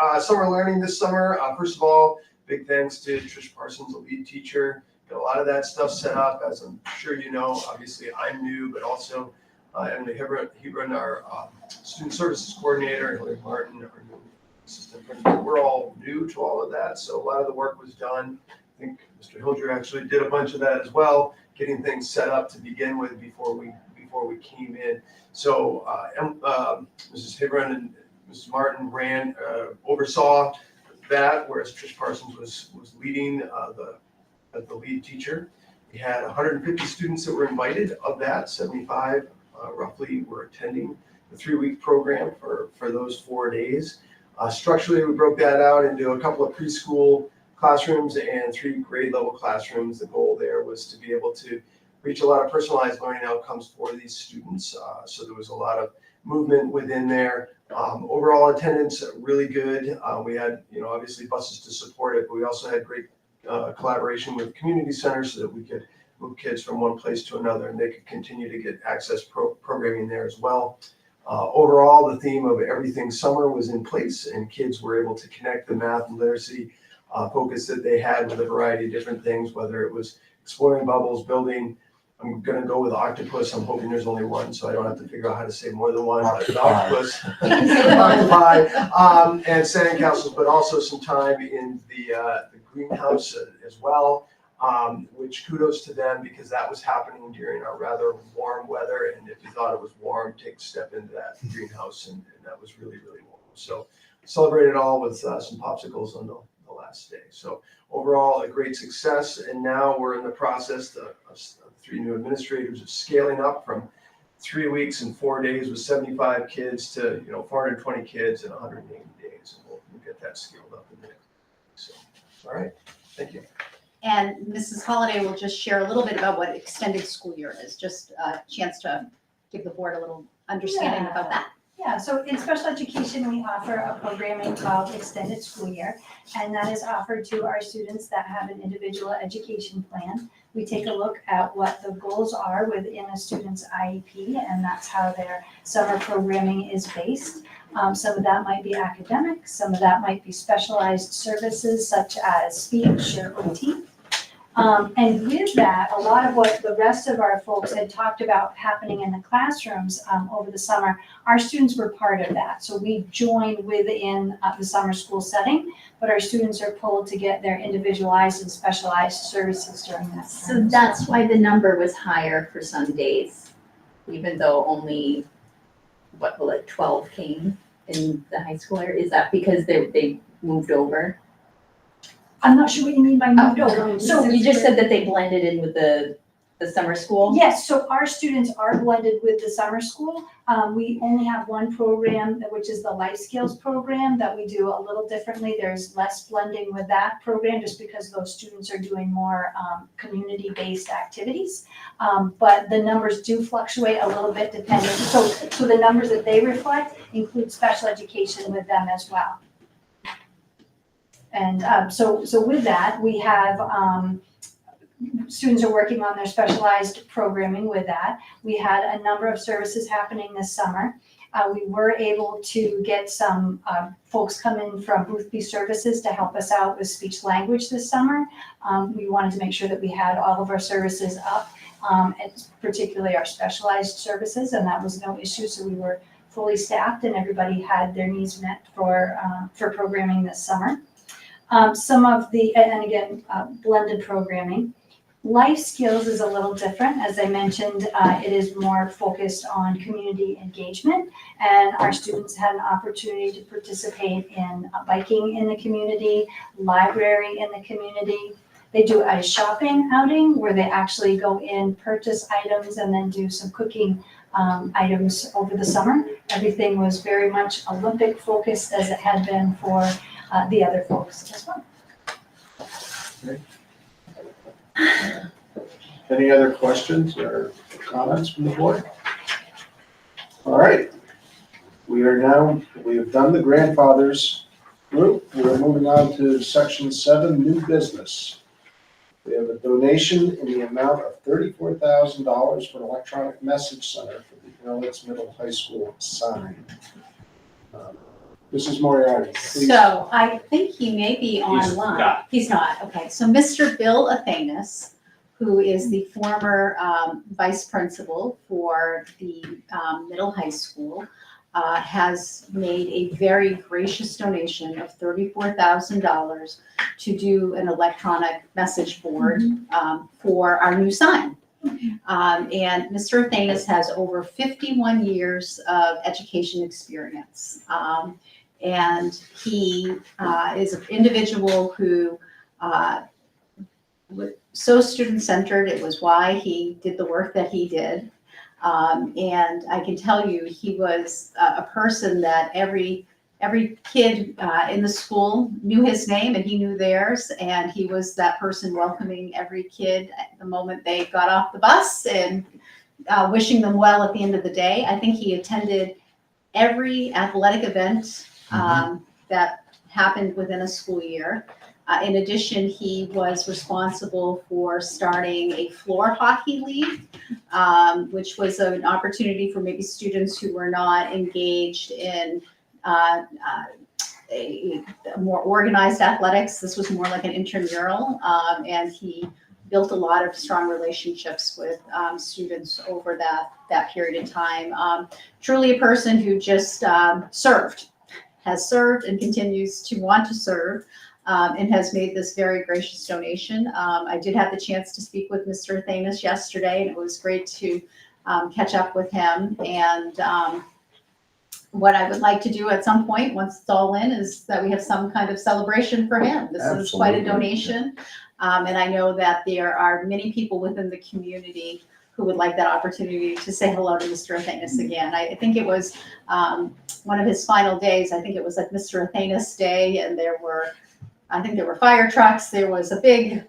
learning this summer. First of all, big thanks to Trish Parsons, the lead teacher. Got a lot of that stuff set up, as I'm sure you know. Obviously, I'm new, but also Emily Hebron, our student services coordinator, and Hillary Martin, our new assistant principal. We're all new to all of that, so a lot of the work was done. I think Mr. Hildrer actually did a bunch of that as well, getting things set up to begin with before we came in. So Mrs. Hebron and Mrs. Martin oversaw that, whereas Trish Parsons was leading the lead teacher. We had 150 students that were invited. Of that, 75 roughly were attending the 3-week program for those 4 days. Structurally, we broke that out into a couple of preschool classrooms and 3 grade level classrooms. The goal there was to be able to reach a lot of personalized learning outcomes for these students. So there was a lot of movement within there. Overall attendance really good. We had, obviously buses to support it, but we also had great collaboration with community centers so that we could move kids from one place to another and they could continue to get access programming there as well. Overall, the theme of everything summer was in place and kids were able to connect the math and literacy focus that they had with a variety of different things, whether it was exploring bubbles, building. I'm gonna go with octopus. I'm hoping there's only one, so I don't have to figure out how to say more than one. But octopus, octopi, and sandcastles, but also some time in the greenhouse as well. Which kudos to them because that was happening during our rather warm weather. And if you thought it was warm, take a step into that greenhouse, and that was really, really warm. So celebrated all with some popsicles on the last day. So overall, a great success. And now we're in the process of 3 new administrators of scaling up from 3 weeks and 4 days with 75 kids to 420 kids in 180 days. And we'll get that scaled up in the next. So, all right, thank you. And Mrs. Holliday will just share a little bit about what extended school year is, just a chance to give the board a little understanding about that. Yeah, so in special education, we offer a programming called Extended School Year, and that is offered to our students that have an individual education plan. We take a look at what the goals are within a student's IEP, and that's how their summer programming is based. Some of that might be academic, some of that might be specialized services such as speech or OT. And with that, a lot of what the rest of our folks had talked about happening in the classrooms over the summer, our students were part of that. So we joined within the summer school setting, but our students are pulled to get their individualized and specialized services during that time. So that's why the number was higher for some days, even though only, 12 came in the high school area? Is that because they moved over? I'm not sure what you mean by moved over. So you just said that they blended in with the summer school? Yes, so our students are blended with the summer school. We only have one program, which is the Life Skills program, that we do a little differently. There's less blending with that program just because those students are doing more community-based activities. But the numbers do fluctuate a little bit depending. So the numbers that they reflect include special education with them as well. And so with that, we have students are working on their specialized programming with that. We had a number of services happening this summer. We were able to get some folks come in from Boothby Services to help us out with speech language this summer. We wanted to make sure that we had all of our services up, and particularly our specialized services, and that was no issue. So we were fully staffed and everybody had their needs met for programming this summer. Some of the, and again, blended programming. Life Skills is a little different. As I mentioned, it is more focused on community engagement, and our students had an opportunity to participate in biking in the community, library in the community. They do a shopping outing where they actually go in, purchase items, and then do some cooking items over the summer. Everything was very much Olympic focused as it had been for the other folks as well. Any other questions or comments from the board? All right. We have done the grandfathers group. We're moving on to section 7, new business. We have a donation in the amount of $34,000 for an electronic message center for the Earlitz Middle High School sign. Mrs. Moriarty, please. So I think he may be He's online. not. He's not, okay. So Mr. Bill Athanas, who is the former vice principal for the middle high school, has made a very gracious donation of $34,000 to do an electronic message board for our new sign. And Mr. Athanas has over 51 years of education experience. And he is an individual who was so student-centered. It was why he did the work that he did. And I can tell you, he was a person that every kid in the school knew his name and he knew theirs. And he was that person welcoming every kid at the moment they got off the bus and wishing them well at the end of the day. I think he attended every athletic event that happened within a school year. In addition, he was responsible for starting a floor hockey league, which was an opportunity for maybe students who were not engaged in a more organized athletics. This was more like an intramural, and he built a lot of strong relationships with students over that period of time. Truly a person who just has served and continues to want to serve. And has made this very gracious donation. I did have the chance to speak with Mr. Thamus yesterday, and it was great to catch up with him. And what I would like to do at some point, once it's all in, is that we have some kind of celebration for him. This is quite a Absolutely. donation. And I know that there are many people within the community who would like that opportunity to say hello to Mr. Athanas again. I think it was one of his final days. I think it was like Mr. Athanas Day, and there were fire trucks. There was a big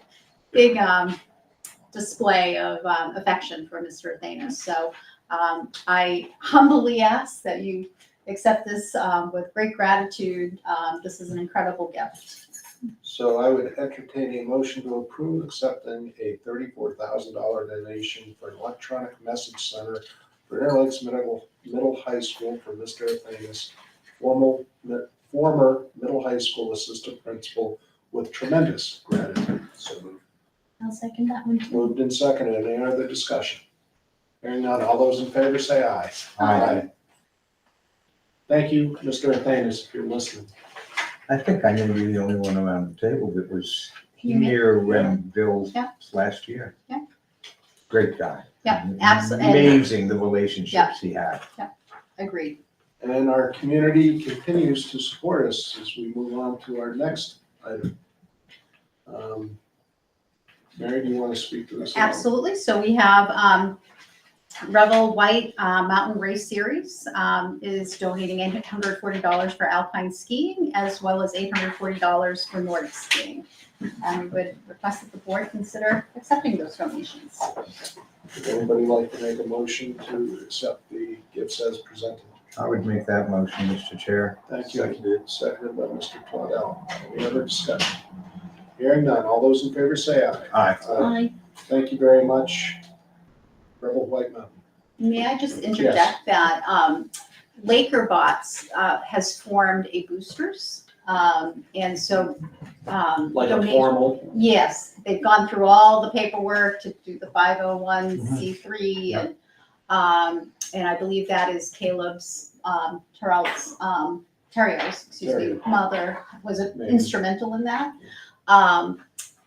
display of affection for Mr. Athanas. So I humbly ask that you accept this with great gratitude. This is an incredible gift. So I would entertain a motion to approve accepting a $34,000 donation for an electronic message center for Interlake Middle High School for Mr. Athanas, former middle high school assistant principal, with tremendous gratitude. So moved. I'll second that one. Moved and seconded. Any other discussion? Hearing none. All those in favor say aye. Aye. Thank you, Mr. Athanas, if you're listening. I think I may be the only one around the table that was You may- here when Bill Yeah. last year. Yeah. Great guy. Yeah, absolutely. Amazing the relationships he had. Agreed. And our community continues to support us as we move on to our next item. Mary, do you want to speak to this? Absolutely. So we have Revel White Mountain Race Series is donating $840 for alpine skiing, as well as $840 for Nordic skiing. And we would request that the board consider accepting those donations. Would anybody like to make a motion to accept the gifts as presented? I would make that motion, Mr. Chair. Thank you. Seconded by Mr. Claudel. Any other discussion? Hearing none. All those in favor say aye. Aye. Aye. Thank you very much, Rebel White Mountain. May I just interject that Laker Bots has formed a boosters. And so Like a donate- formal, Yes, they've gone through all the paperwork to do the 501c3 and I believe that is Caleb's, Terrio's, excuse me, mother was Maybe. instrumental in that.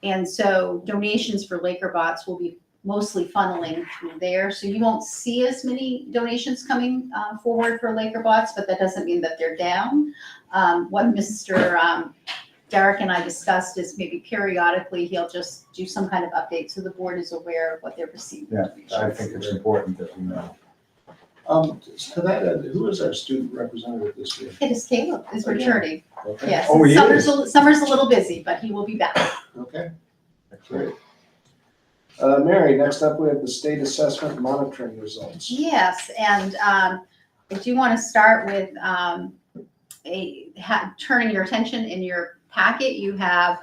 And so donations for Laker Bots will be mostly funneling through there. So you won't see as many donations coming forward for Laker Bots, but that doesn't mean that they're down. What Mr. Derek and I discussed is maybe periodically he'll just do some kind of update so the board is aware of what they're receiving. Yeah, I think it's important that we know. to that end, who is our student representative this year? It is Caleb, is returning. Okay. Yes, Oh, he summer's a little busy, but he will be back. Okay, great. Mary, next up, we have the state assessment monitoring results. Yes, and I do want to start with turning your attention in your packet. You have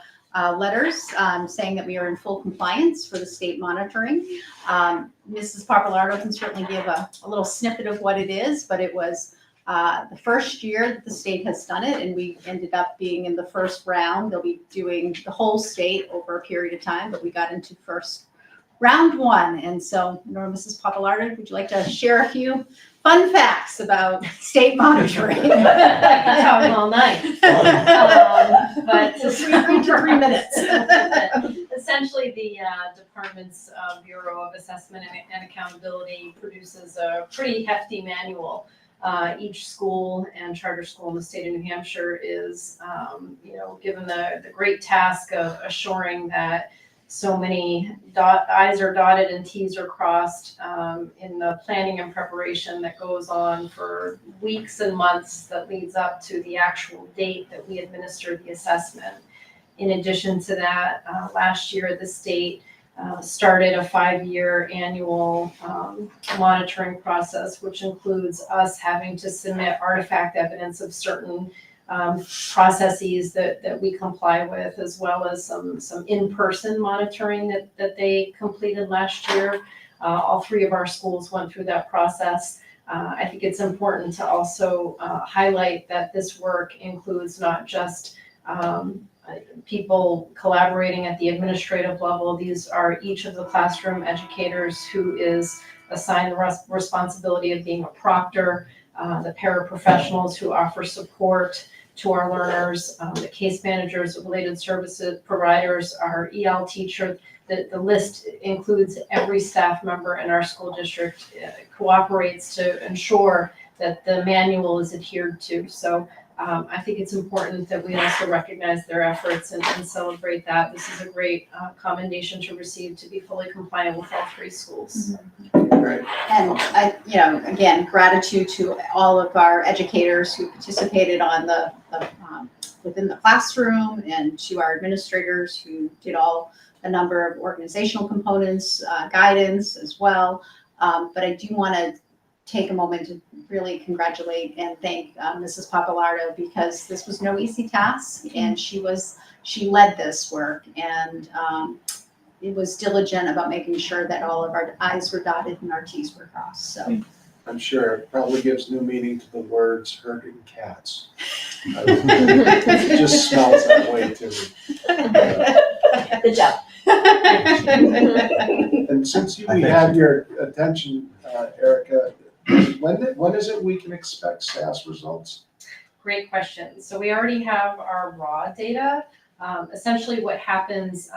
letters saying that we are in full compliance for the state monitoring. Mrs. Papalardo can certainly give a little snippet of what it is, but it was the first year that the state has done it, and we ended up being in the first round. They'll be doing the whole state over a period of time, but we got into round one. And so, Mrs. Papalardo, would you like to share a few fun facts about state monitoring? Talking all night. But Just 3 minutes. essentially, the department's Bureau of Assessment and Accountability produces a pretty hefty manual each school and charter school in the state of New Hampshire is, given the great task of assuring that so many I's are dotted and T's are crossed in the planning and preparation that goes on for weeks and months that leads up to the actual date that we administer the assessment. In addition to that, last year the state started a 5-year annual monitoring process, which includes us having to submit artifact evidence of certain processes that we comply with, as well as some in-person monitoring that they completed last year. All 3 of our schools went through that process. I think it's important to also highlight that this work includes not just people collaborating at the administrative level. These are each of the classroom educators who is assigned the responsibility of being a proctor, the paraprofessionals who offer support to our learners, the case managers, the related services providers, our EL teacher. The list includes every staff member in our school district cooperates to ensure that the manual is adhered to. So I think it's important that we also recognize their efforts and celebrate that. This is a great commendation to receive, to be fully compliant with all 3 schools. Right. And again, gratitude to all of our educators who participated on the within the classroom, and to our administrators who did a number of organizational components, guidance as well. But I do want to take a moment to really congratulate and thank Mrs. Papalardo, because this was no easy task, and she led this work, and it was diligent about making sure that all of our I's were dotted and our T's were crossed. So I'm sure it probably gives new meaning to the words herding cats. It just smells that way to me. good job. And since we have your attention, Erica, when is it we can expect SAS results? Great question. So we already have our raw data. Essentially what happens,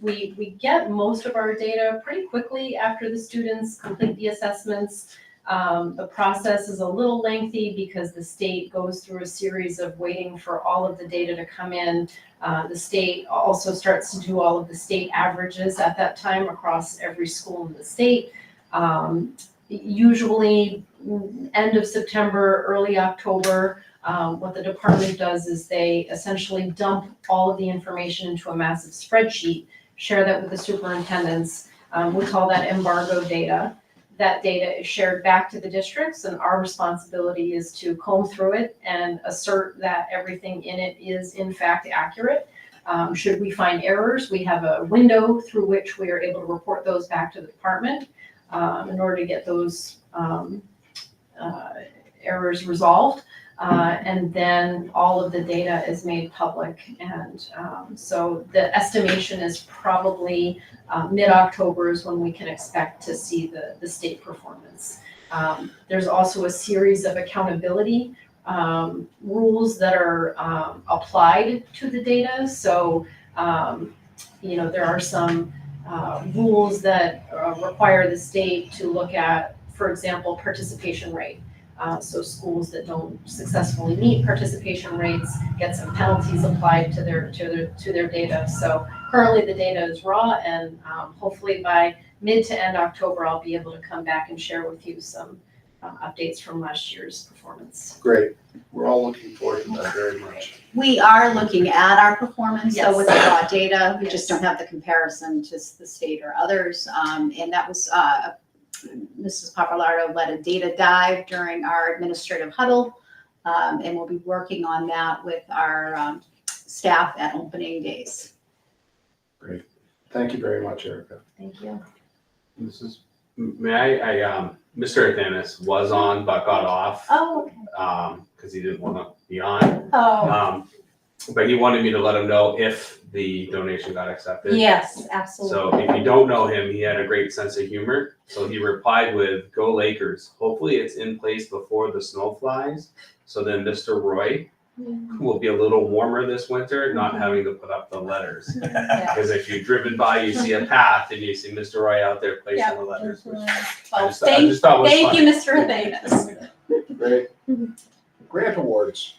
we get most of our data pretty quickly after the students complete the assessments. The process is a little lengthy because the state goes through a series of waiting for all of the data to come in. The state also starts to do all of the state averages at that time across every school in the state. Usually end of September, early October. What the department does is they essentially dump all of the information into a massive spreadsheet, share that with the superintendents. We call that embargo data. That data is shared back to the districts, and our responsibility is to comb through it and assert that everything in it is in fact accurate. Should we find errors, we have a window through which we are able to report those back to the department in order to get those errors resolved. And then all of the data is made public. And so the estimation is probably mid-October is when we can expect to see the state performance. There's also a series of accountability rules that are applied to the data. So, there are some rules that require the state to look at, for example, participation rate. So schools that don't successfully meet participation rates get some penalties applied to their data. So currently the data is raw, and hopefully by mid to end October, I'll be able to come back and share with you some updates from last year's performance. Great. We're all looking forward to that very much. We are looking at our performance, so Yes. with the raw data, we Yes. just don't have the comparison to the state or others. And that was Mrs. Papalardo led a data dive during our administrative huddle, and we'll be working on that with our staff at opening days. Great. Thank you very much, Erica. Thank you. May I Mr. Athanas was on but got off, Oh, okay. because he didn't want to be on. Oh, But he wanted me to let him know if the donation got accepted. yes, absolutely. So if you don't know him, he had a great sense of humor. So he replied with, "Go Lakers. Hopefully it's in place before the snow flies. So then Mr. Roy will be a little warmer this winter, not having to put up the letters." Because if you've driven by, you see a path and you see Mr. Roy out there placing the letters. Which Well, I just thought was thank funny. you, Mr. Athanas. Great. Grant awards.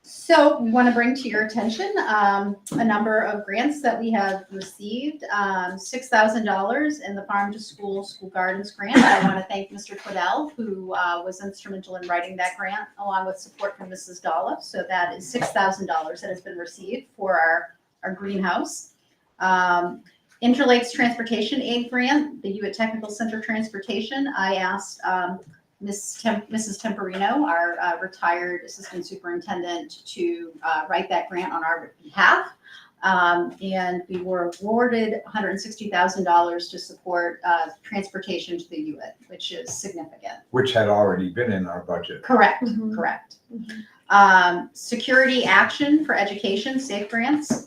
So we want to bring to your attention a number of grants that we have received. $6,000 in the Farm to School School Gardens grant. I want to thank Mr. Claudel, who was instrumental in writing that grant, along with support from Mrs. Dolph. So that is $6,000 that has been received for our greenhouse. Interlakes Transportation Aid Grant, the Hewitt Technical Center Transportation. I asked Mrs. Temporino, our retired assistant superintendent, to write that grant on our behalf. And we were awarded $160,000 to support transportation to the Hewitt, which is significant. Which had already been in our budget. Correct, correct. Security Action for Education, SAFE grants.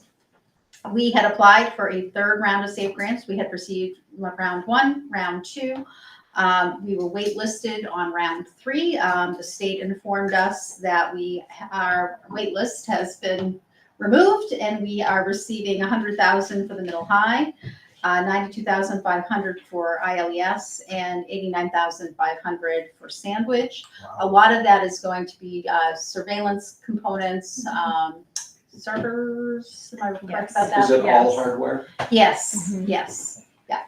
We had applied for a third round of SAFE grants. We had received round 1, round 2. We were waitlisted on round 3. The state informed us that our wait list has been removed and we are receiving $100,000 for the middle high, $92,500 for ILES, and $89,500 for Sandwich. A lot of that is going to be surveillance components, servers. Am I correct about that? Is it Yes. all hardware? Yes, yes, yeah.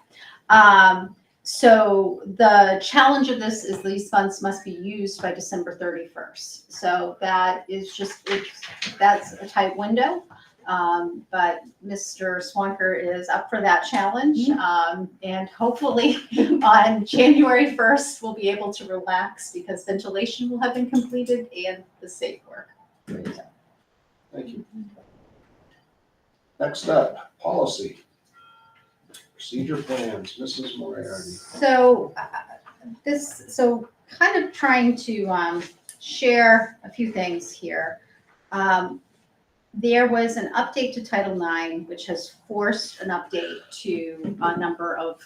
So the challenge of this is these funds must be used by December 31st. So that is that's a tight window. But Mr. Swanker is up for that challenge. And hopefully on January 1st, we'll be able to relax because ventilation will have been completed and the safe work. Thank you. Next up, policy. Procedure plans, Mrs. Moriarty. So so kind of trying to share a few things here. There was an update to Title IX, which has forced an update to a number of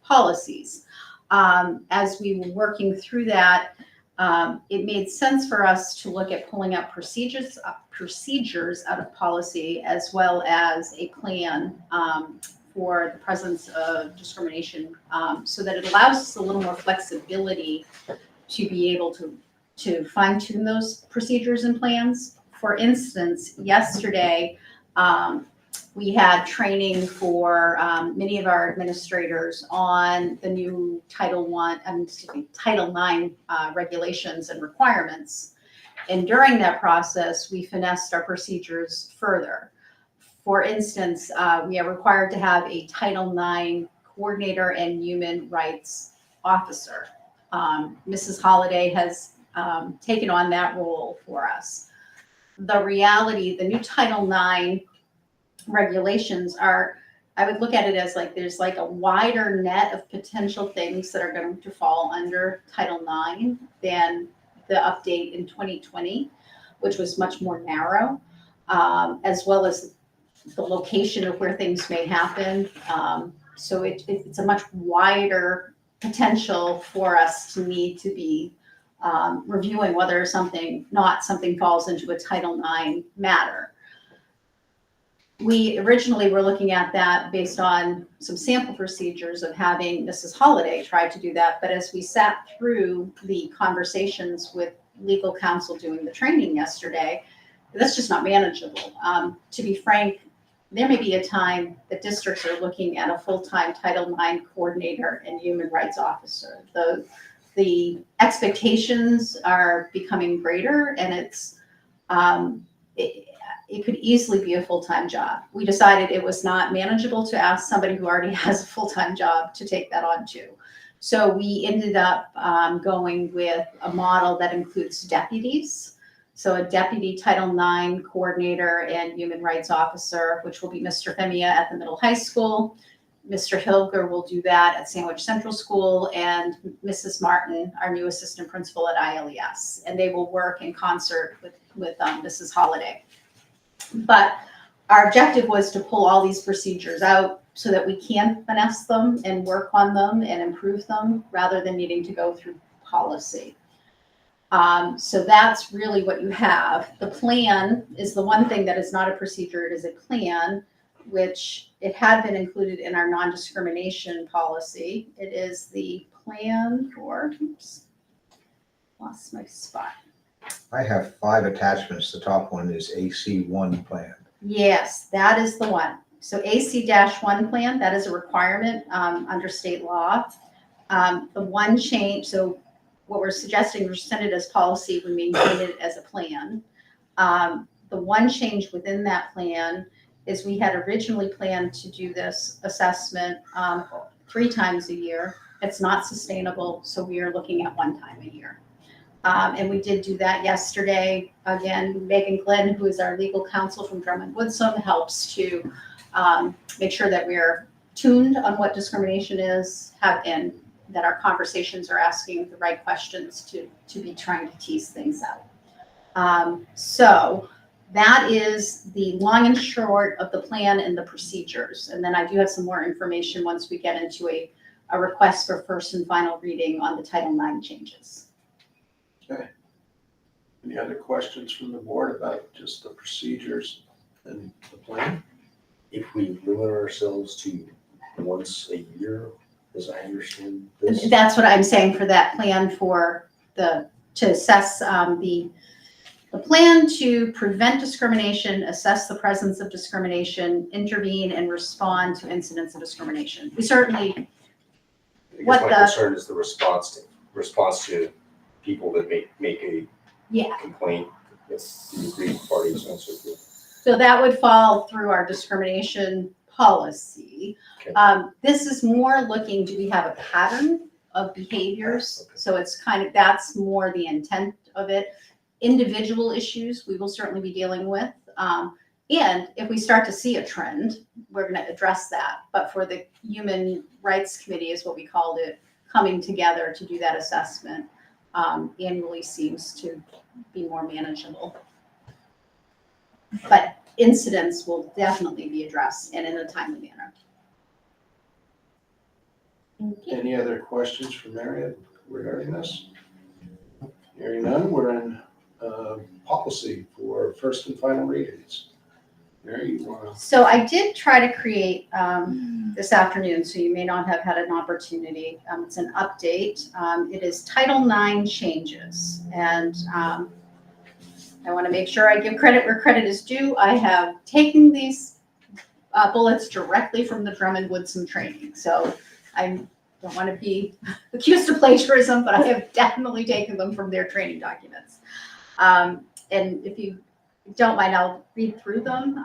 policies. As we were working through that, it made sense for us to look at pulling out procedures out of policy, as well as a plan for the presence of discrimination, so that it allows us a little more flexibility to be able to fine tune those procedures and plans. For instance, yesterday, we had training for many of our administrators on the new Title IX regulations and requirements. And during that process, we finessed our procedures further. For instance, we are required to have a Title IX coordinator and human rights officer. Mrs. Holliday has taken on that role for us. The reality, the new Title IX regulations are, I would look at it as like there's like a wider net of potential things that are going to fall under Title IX than the update in 2020, which was much more narrow, as well as the location of where things may happen. So it's a much wider potential for us to need to be reviewing whether something falls into a Title IX matter. We originally were looking at that based on some sample procedures of having Mrs. Holliday try to do that, but as we sat through the conversations with legal counsel doing the training yesterday, that's just not manageable. To be frank, there may be a time that districts are looking at a full-time Title IX coordinator and human rights officer. The expectations are becoming greater, and it could easily be a full-time job. We decided it was not manageable to ask somebody who already has a full-time job to take that on too. So we ended up going with a model that includes deputies. So a deputy Title IX coordinator and human rights officer, which will be Mr. Femia at the middle high school. Mr. Hilger will do that at Sandwich Central School, and Mrs. Martin, our new assistant principal at ILES. And they will work in concert with Mrs. Holliday. But our objective was to pull all these procedures out so that we can finesse them and work on them and improve them rather than needing to go through policy. So that's really what you have. The plan is the one thing that is not a procedure, it is a plan, which it had been included in our non-discrimination policy. It is the plan for, lost my spot. I have 5 attachments. The top one is AC1 plan. Yes, that is the one. So AC-1 plan, that is a requirement under state law. The one change, so what we're suggesting, we're send it as policy, we maintain it as a plan. The one change within that plan is we had originally planned to do this assessment 3 times a year. It's not sustainable, so we are looking at 1 time a year. And we did do that yesterday. Again, Megan Glenn, who is our legal counsel from Drummond Woodsum, helps to make sure that we're tuned on what discrimination is, and that our conversations are asking the right questions to be trying to tease things out. So that is the long and short of the plan and the procedures. And then I do have some more information once we get into a request for first and final reading on the Title IX changes. Okay. Any other questions from the board about just the procedures and the plan? If we limit ourselves to once a year, as I understand this. That's what I'm saying for that plan to assess the plan to prevent discrimination, assess the presence of discrimination, intervene and respond to incidents of discrimination. We certainly, I guess my concern is the response to people that make a complaint with the aggrieved parties and so forth. So that would fall through our discrimination policy. Okay. This is more looking, do we have a pattern of behaviors? Okay. So it's that's more the intent of it. Individual issues we will certainly be dealing with. And if we start to see a trend, we're going to address that. But for the Human Rights Committee is what we called it, coming together to do that assessment annually seems to be more manageable. But incidents will definitely be addressed and in a timely manner. Any other questions for Marion regarding this? Hearing none, we're in policy for first and final readings. Mary, you want to? So I did try to create this afternoon, so you may not have had an opportunity. It's an update. It is Title IX changes. And I want to make sure I give credit where credit is due. I have taken these bullets directly from the Drummond Woodsum training. So I don't want to be accused of plagiarism, but I have definitely taken them from their training documents. And if you don't mind, I'll read through them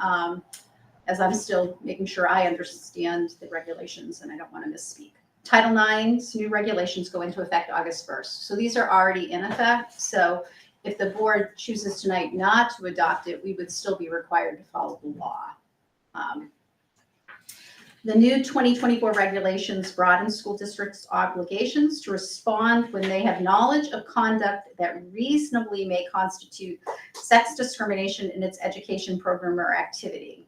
as I'm still making sure I understand the regulations and I don't want to misspeak. Title IX's new regulations go into effect August 1st. So these are already in effect. So if the board chooses tonight not to adopt it, we would still be required to follow the law. The new 2024 regulations broaden school districts' obligations to respond when they have knowledge of conduct that reasonably may constitute sex discrimination in its education program or activity.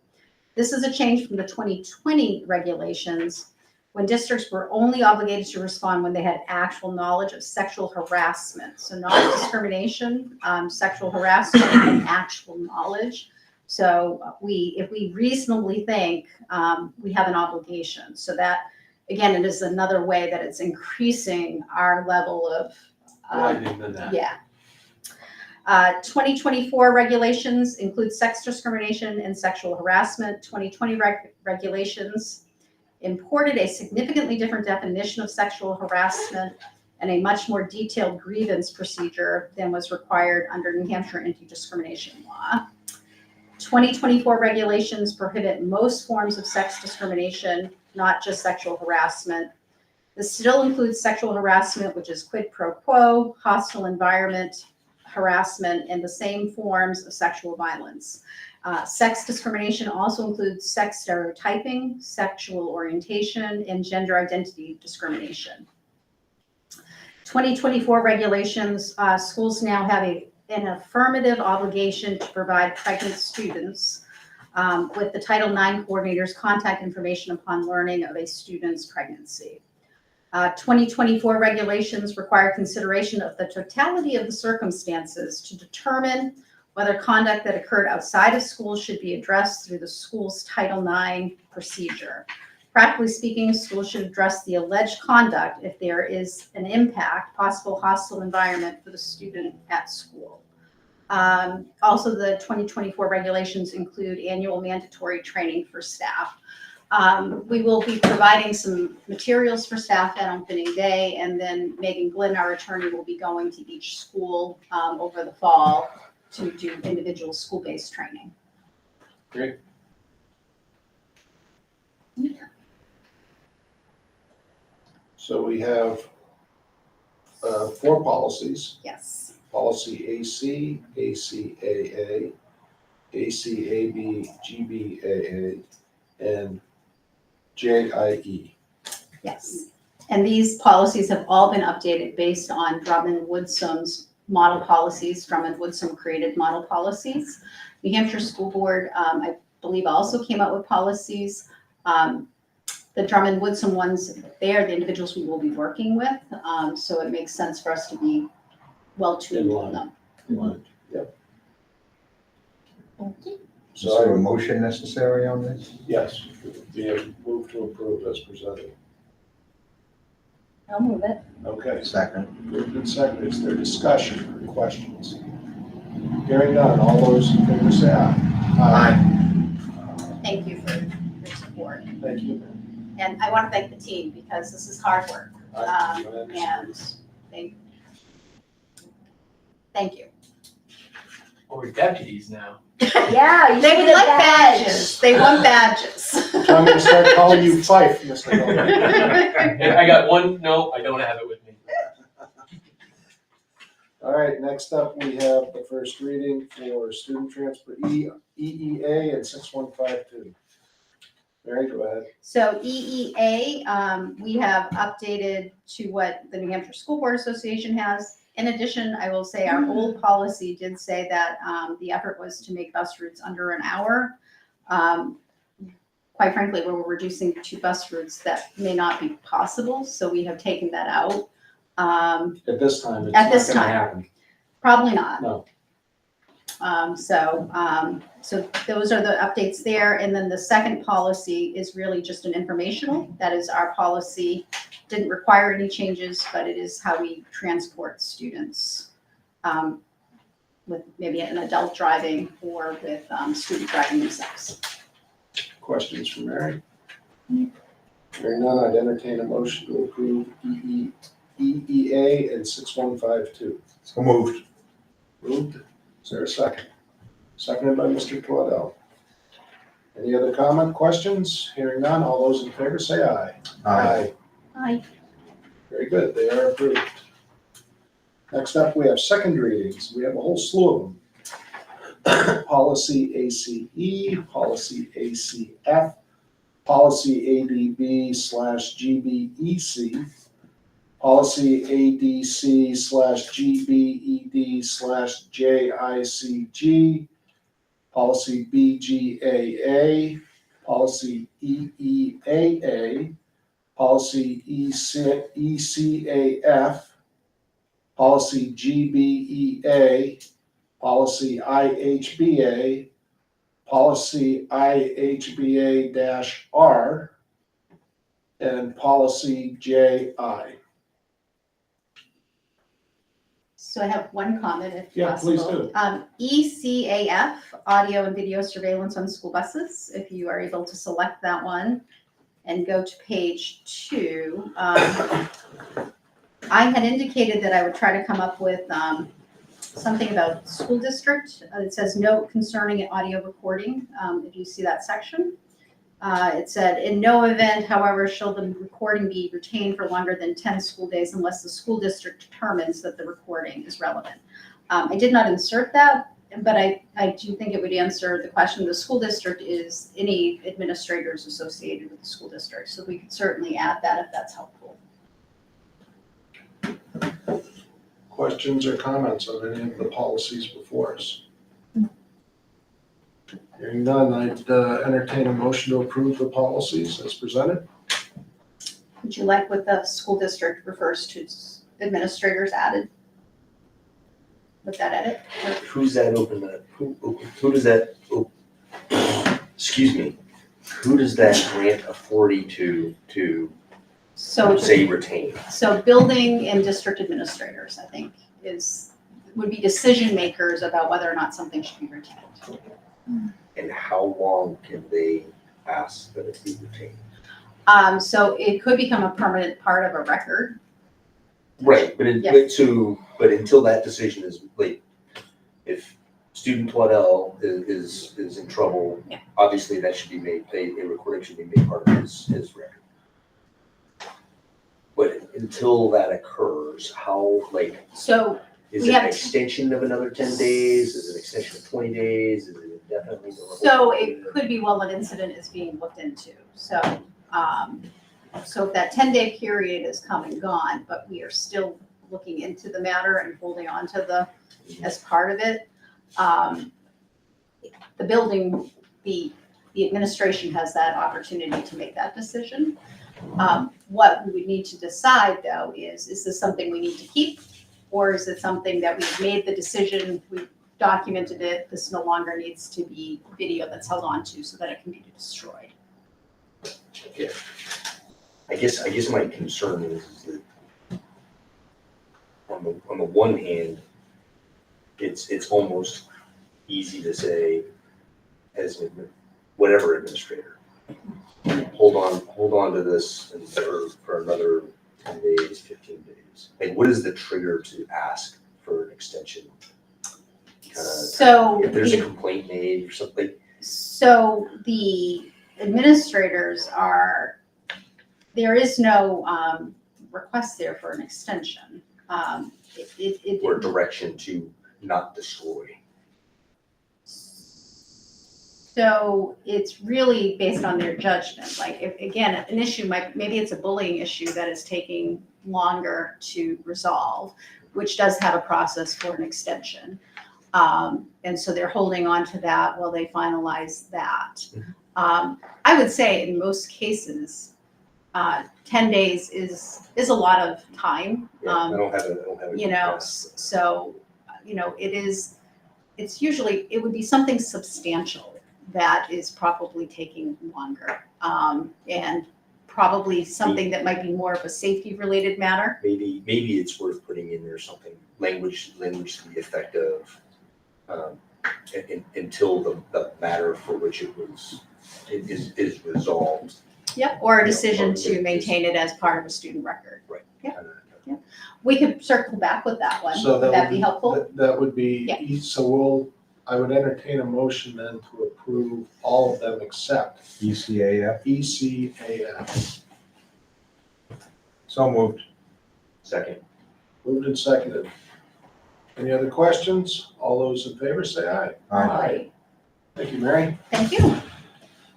This is a change from the 2020 regulations when districts were only obligated to respond when they had actual knowledge of sexual harassment. So not discrimination, sexual harassment and actual knowledge. So if we reasonably think we have an obligation. So that, again, it is another way that it's increasing our level of, Widening the net. yeah. 2024 regulations include sex discrimination and sexual harassment. 2020 regulations imported a significantly different definition of sexual harassment and a much more detailed grievance procedure than was required under New Hampshire anti-discrimination law. 2024 regulations prohibit most forms of sex discrimination, not just sexual harassment. This still includes sexual harassment, which is quid pro quo, hostile environment harassment, and the same forms of sexual violence. Sex discrimination also includes sex stereotyping, sexual orientation, and gender identity discrimination. 2024 regulations, schools now have an affirmative obligation to provide pregnant students with the Title IX coordinator's contact information upon learning of a student's pregnancy. 2024 regulations require consideration of the totality of the circumstances to determine whether conduct that occurred outside of school should be addressed through the school's Title IX procedure. Practically speaking, schools should address the alleged conduct if there is an impact, possible hostile environment for the student at school. Also, the 2024 regulations include annual mandatory training for staff. We will be providing some materials for staff at opening day, and then Megan Glynn, our attorney, will be going to each school over the fall to do individual school-based training. Great. So we have 4 policies. Yes. Policy AC, ACAA, ACAB, GBAA, and JIE. Yes. And these policies have all been updated based on Drummond Woodsum's model policies. Drummond Woodsum created model policies. New Hampshire School Board, I believe, also came up with policies. The Drummond Woodsum ones, they are the individuals we will be working with. So it makes sense for us to be well tuned on them. Yep. Is there a So, motion necessary on this? yes, we have moved to approve as presented. I'll move it. Okay, Second. moved and seconded. Is there discussion or questions? Hearing none, all those in favor say aye. Thank you for your support. Thank you. And I want to thank the team because this is hard work. I And thank you. Or we're deputies now. Yeah, you They should would get a like badge. badges. They want badges. So I'm gonna start calling you Fife, Mr. Miller. And I got one, no, I don't have it with me. All right, next up, we have the first reading for student transfer EEA and 6152. Mary, go ahead. So EEA, we have updated to what the New Hampshire School Board Association has. In addition, I will say our old policy did say that the effort was to make bus routes under an hour. Quite frankly, we're reducing 2 bus routes that may not be possible, so we have taken that out. At this time, it's At not this gonna time. happen. Probably not. No. So those are the updates there. And then the second policy is really just an informational. That is our policy. Didn't require any changes, but it is how we transport students with maybe an adult driving or with student driving themselves. Questions for Mary? Hearing none, I'd entertain a motion to approve EEA and 6152. So moved. Moved. Is there a second? Seconded by Mr. Toadell. Any other comment, questions? Hearing none, all those in favor say aye. Aye. Hi. Very good, they are approved. Next up, we have second readings. We have a whole slew of them. Policy ACE, policy ACF, policy ADB/GBEC, policy ADC/GBED/JICG, policy BGAA, policy EEAA, policy ECAF, policy GBEA, policy IHBA, policy IHBA-R, and policy JI. So I have one comment if Yeah, please possible. do. ECAF, audio and video surveillance on school buses, if you are able to select that one and go to page 2. I had indicated that I would try to come up with something about school district. It says note concerning audio recording, if you see that section. It said, in no event, however, shall the recording be retained for longer than 10 school days unless the school district determines that the recording is relevant. I did not insert that, but I do think it would answer the question. The school district is any administrators associated with the school district, so we could certainly add that if that's helpful. Questions or comments on any of the policies before us? Hearing none, I'd entertain a motion to approve the policies as presented. Would you like what the school district refers to administrators added? With that edit? Or- Who's that open, who does that, excuse me, Who does that grant authority to So, say retain? so building and district administrators, I think, would be decision makers about whether or not something should be retained. And how long can they ask that it be retained? So it could become a permanent part of a record. Right, but Yeah. but until that decision is like, if student Waddell is in trouble, Yeah. obviously that should be made, a recording should be made part of his record. But until that occurs, how, like, So is we it have an to- extension of another 10 days? Is it an extension of 20 days? Is it indefinitely? So it could be while an incident is being looked into. So, so if that 10-day period is come and gone, but we are still looking into the matter and holding on to as part of it, the building, the administration has that opportunity to make that decision. What we would need to decide though is this something we need to keep? Or is it something that we've made the decision, we've documented it, this no longer needs to be video that's held on to so that it can be destroyed? Yeah. I guess my concern is that on the one hand, it's almost easy to say as whatever administrator, hold on to this and for another 10 days, 15 days. Like, what is the trigger to ask for an extension? So If there's a complaint made or something. So the administrators there is no request there for an extension. Or direction to not destroy. So it's really based on their judgment. Like if, again, an issue maybe it's a bullying issue that is taking longer to resolve, which does have a process for an extension. And so they're holding on to that while they finalize that. I would say in most cases, 10 days is a lot of time. Yeah, I don't have a. You know, so, you know, it's usually, it would be something substantial that is probably taking longer. And probably something that might be more of a safety related matter. Maybe it's worth putting in there something, language to the effect of, until the matter for which it was, is resolved. Yep, or a decision to maintain it as part of a student record. Right. Yep. Yep. We could circle back with that one. So Would that be helpful? That would be, Yeah. so I would entertain a motion then to approve all of them except ECAF, ECAF. so moved. Second. Moved and seconded. Any other questions? All those in favor say aye. Aye. Thank you, Mary. Thank you.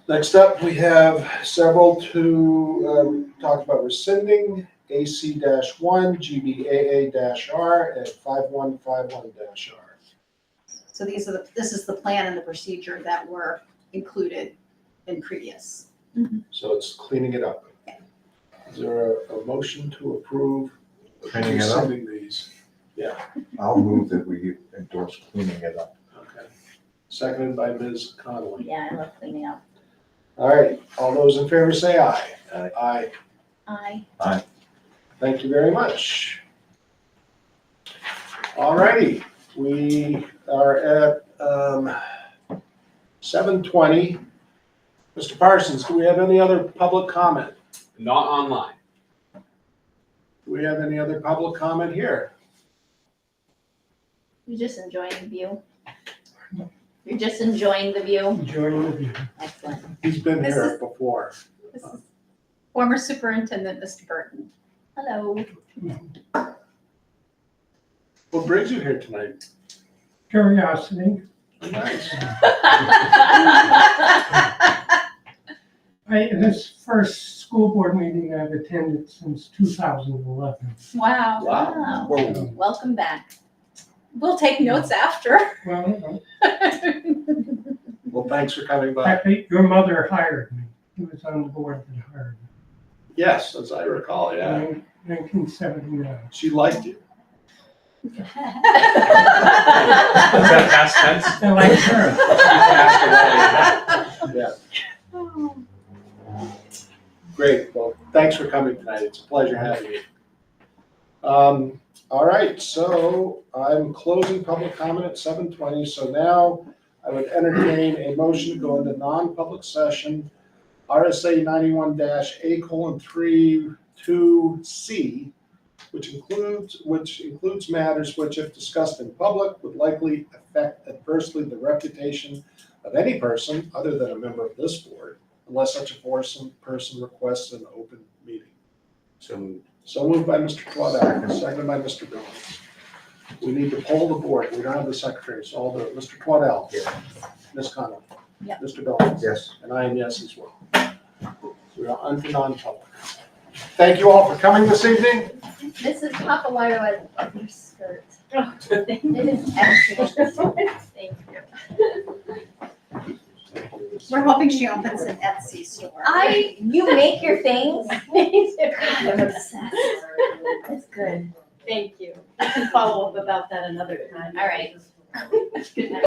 Next up, we have several to talk about rescinding AC-1, GBAA-R, and 5151-R. So this is the plan and the procedure that were included in previous. So it's cleaning it up. Is there a motion to approve Cleaning it up? rescinding these? Yeah, I'll move that we endorse cleaning it up. okay. Seconded by Ms. Connolly. Yeah, I love cleaning up. All right, all those in favor say aye. Aye. Aye. Thank you very much. All righty, we are at 7:20. Mr. Parsons, do we have any other public comment? Not online. Do we have any other public comment here? You're just enjoying the view? You're just enjoying the view? Enjoying the view. Excellent. He's been This here is- before. This is former superintendent, Mr. Burton. Hello. What brings you here tonight? Curiosity. Nice. This first school board meeting I've attended since 2011. Wow. Wow. Whoa. Welcome back. We'll take notes after. Well, Well, thanks for coming in by. fact, your mother hired me. He was on the board that hired me. Yes, as I recall, yeah. In 1979. She liked you. Is that past tense? I like her. Yeah. Oh. Great, well, thanks for coming tonight, it's a pleasure having you. All right, so I'm closing public comment at 7:20, so now I would entertain a motion to go into non-public session, RSA 91-A:32C, which includes matters which, if discussed in public, would likely affect adversely the reputation of any person other than a member of this board, unless such a person requests an open meeting. So moved. So moved by Mr. Twidell, seconded by Mr. Billings. We need to poll the board, we don't have the secretary, so I'll do it. Mr. Twidell. Yes. Ms. Conlon. Yeah. Mr. Billings. Yes. And I am yes as well. We are on to non-public. Thank you all for coming this evening. Mrs. Papalayo, I love your skirt. It is excellent. Thank you. We're hoping she opens an Etsy store. You make your things? I'm obsessed. That's good. Thank you. I can follow up about that another time. All right. Good night.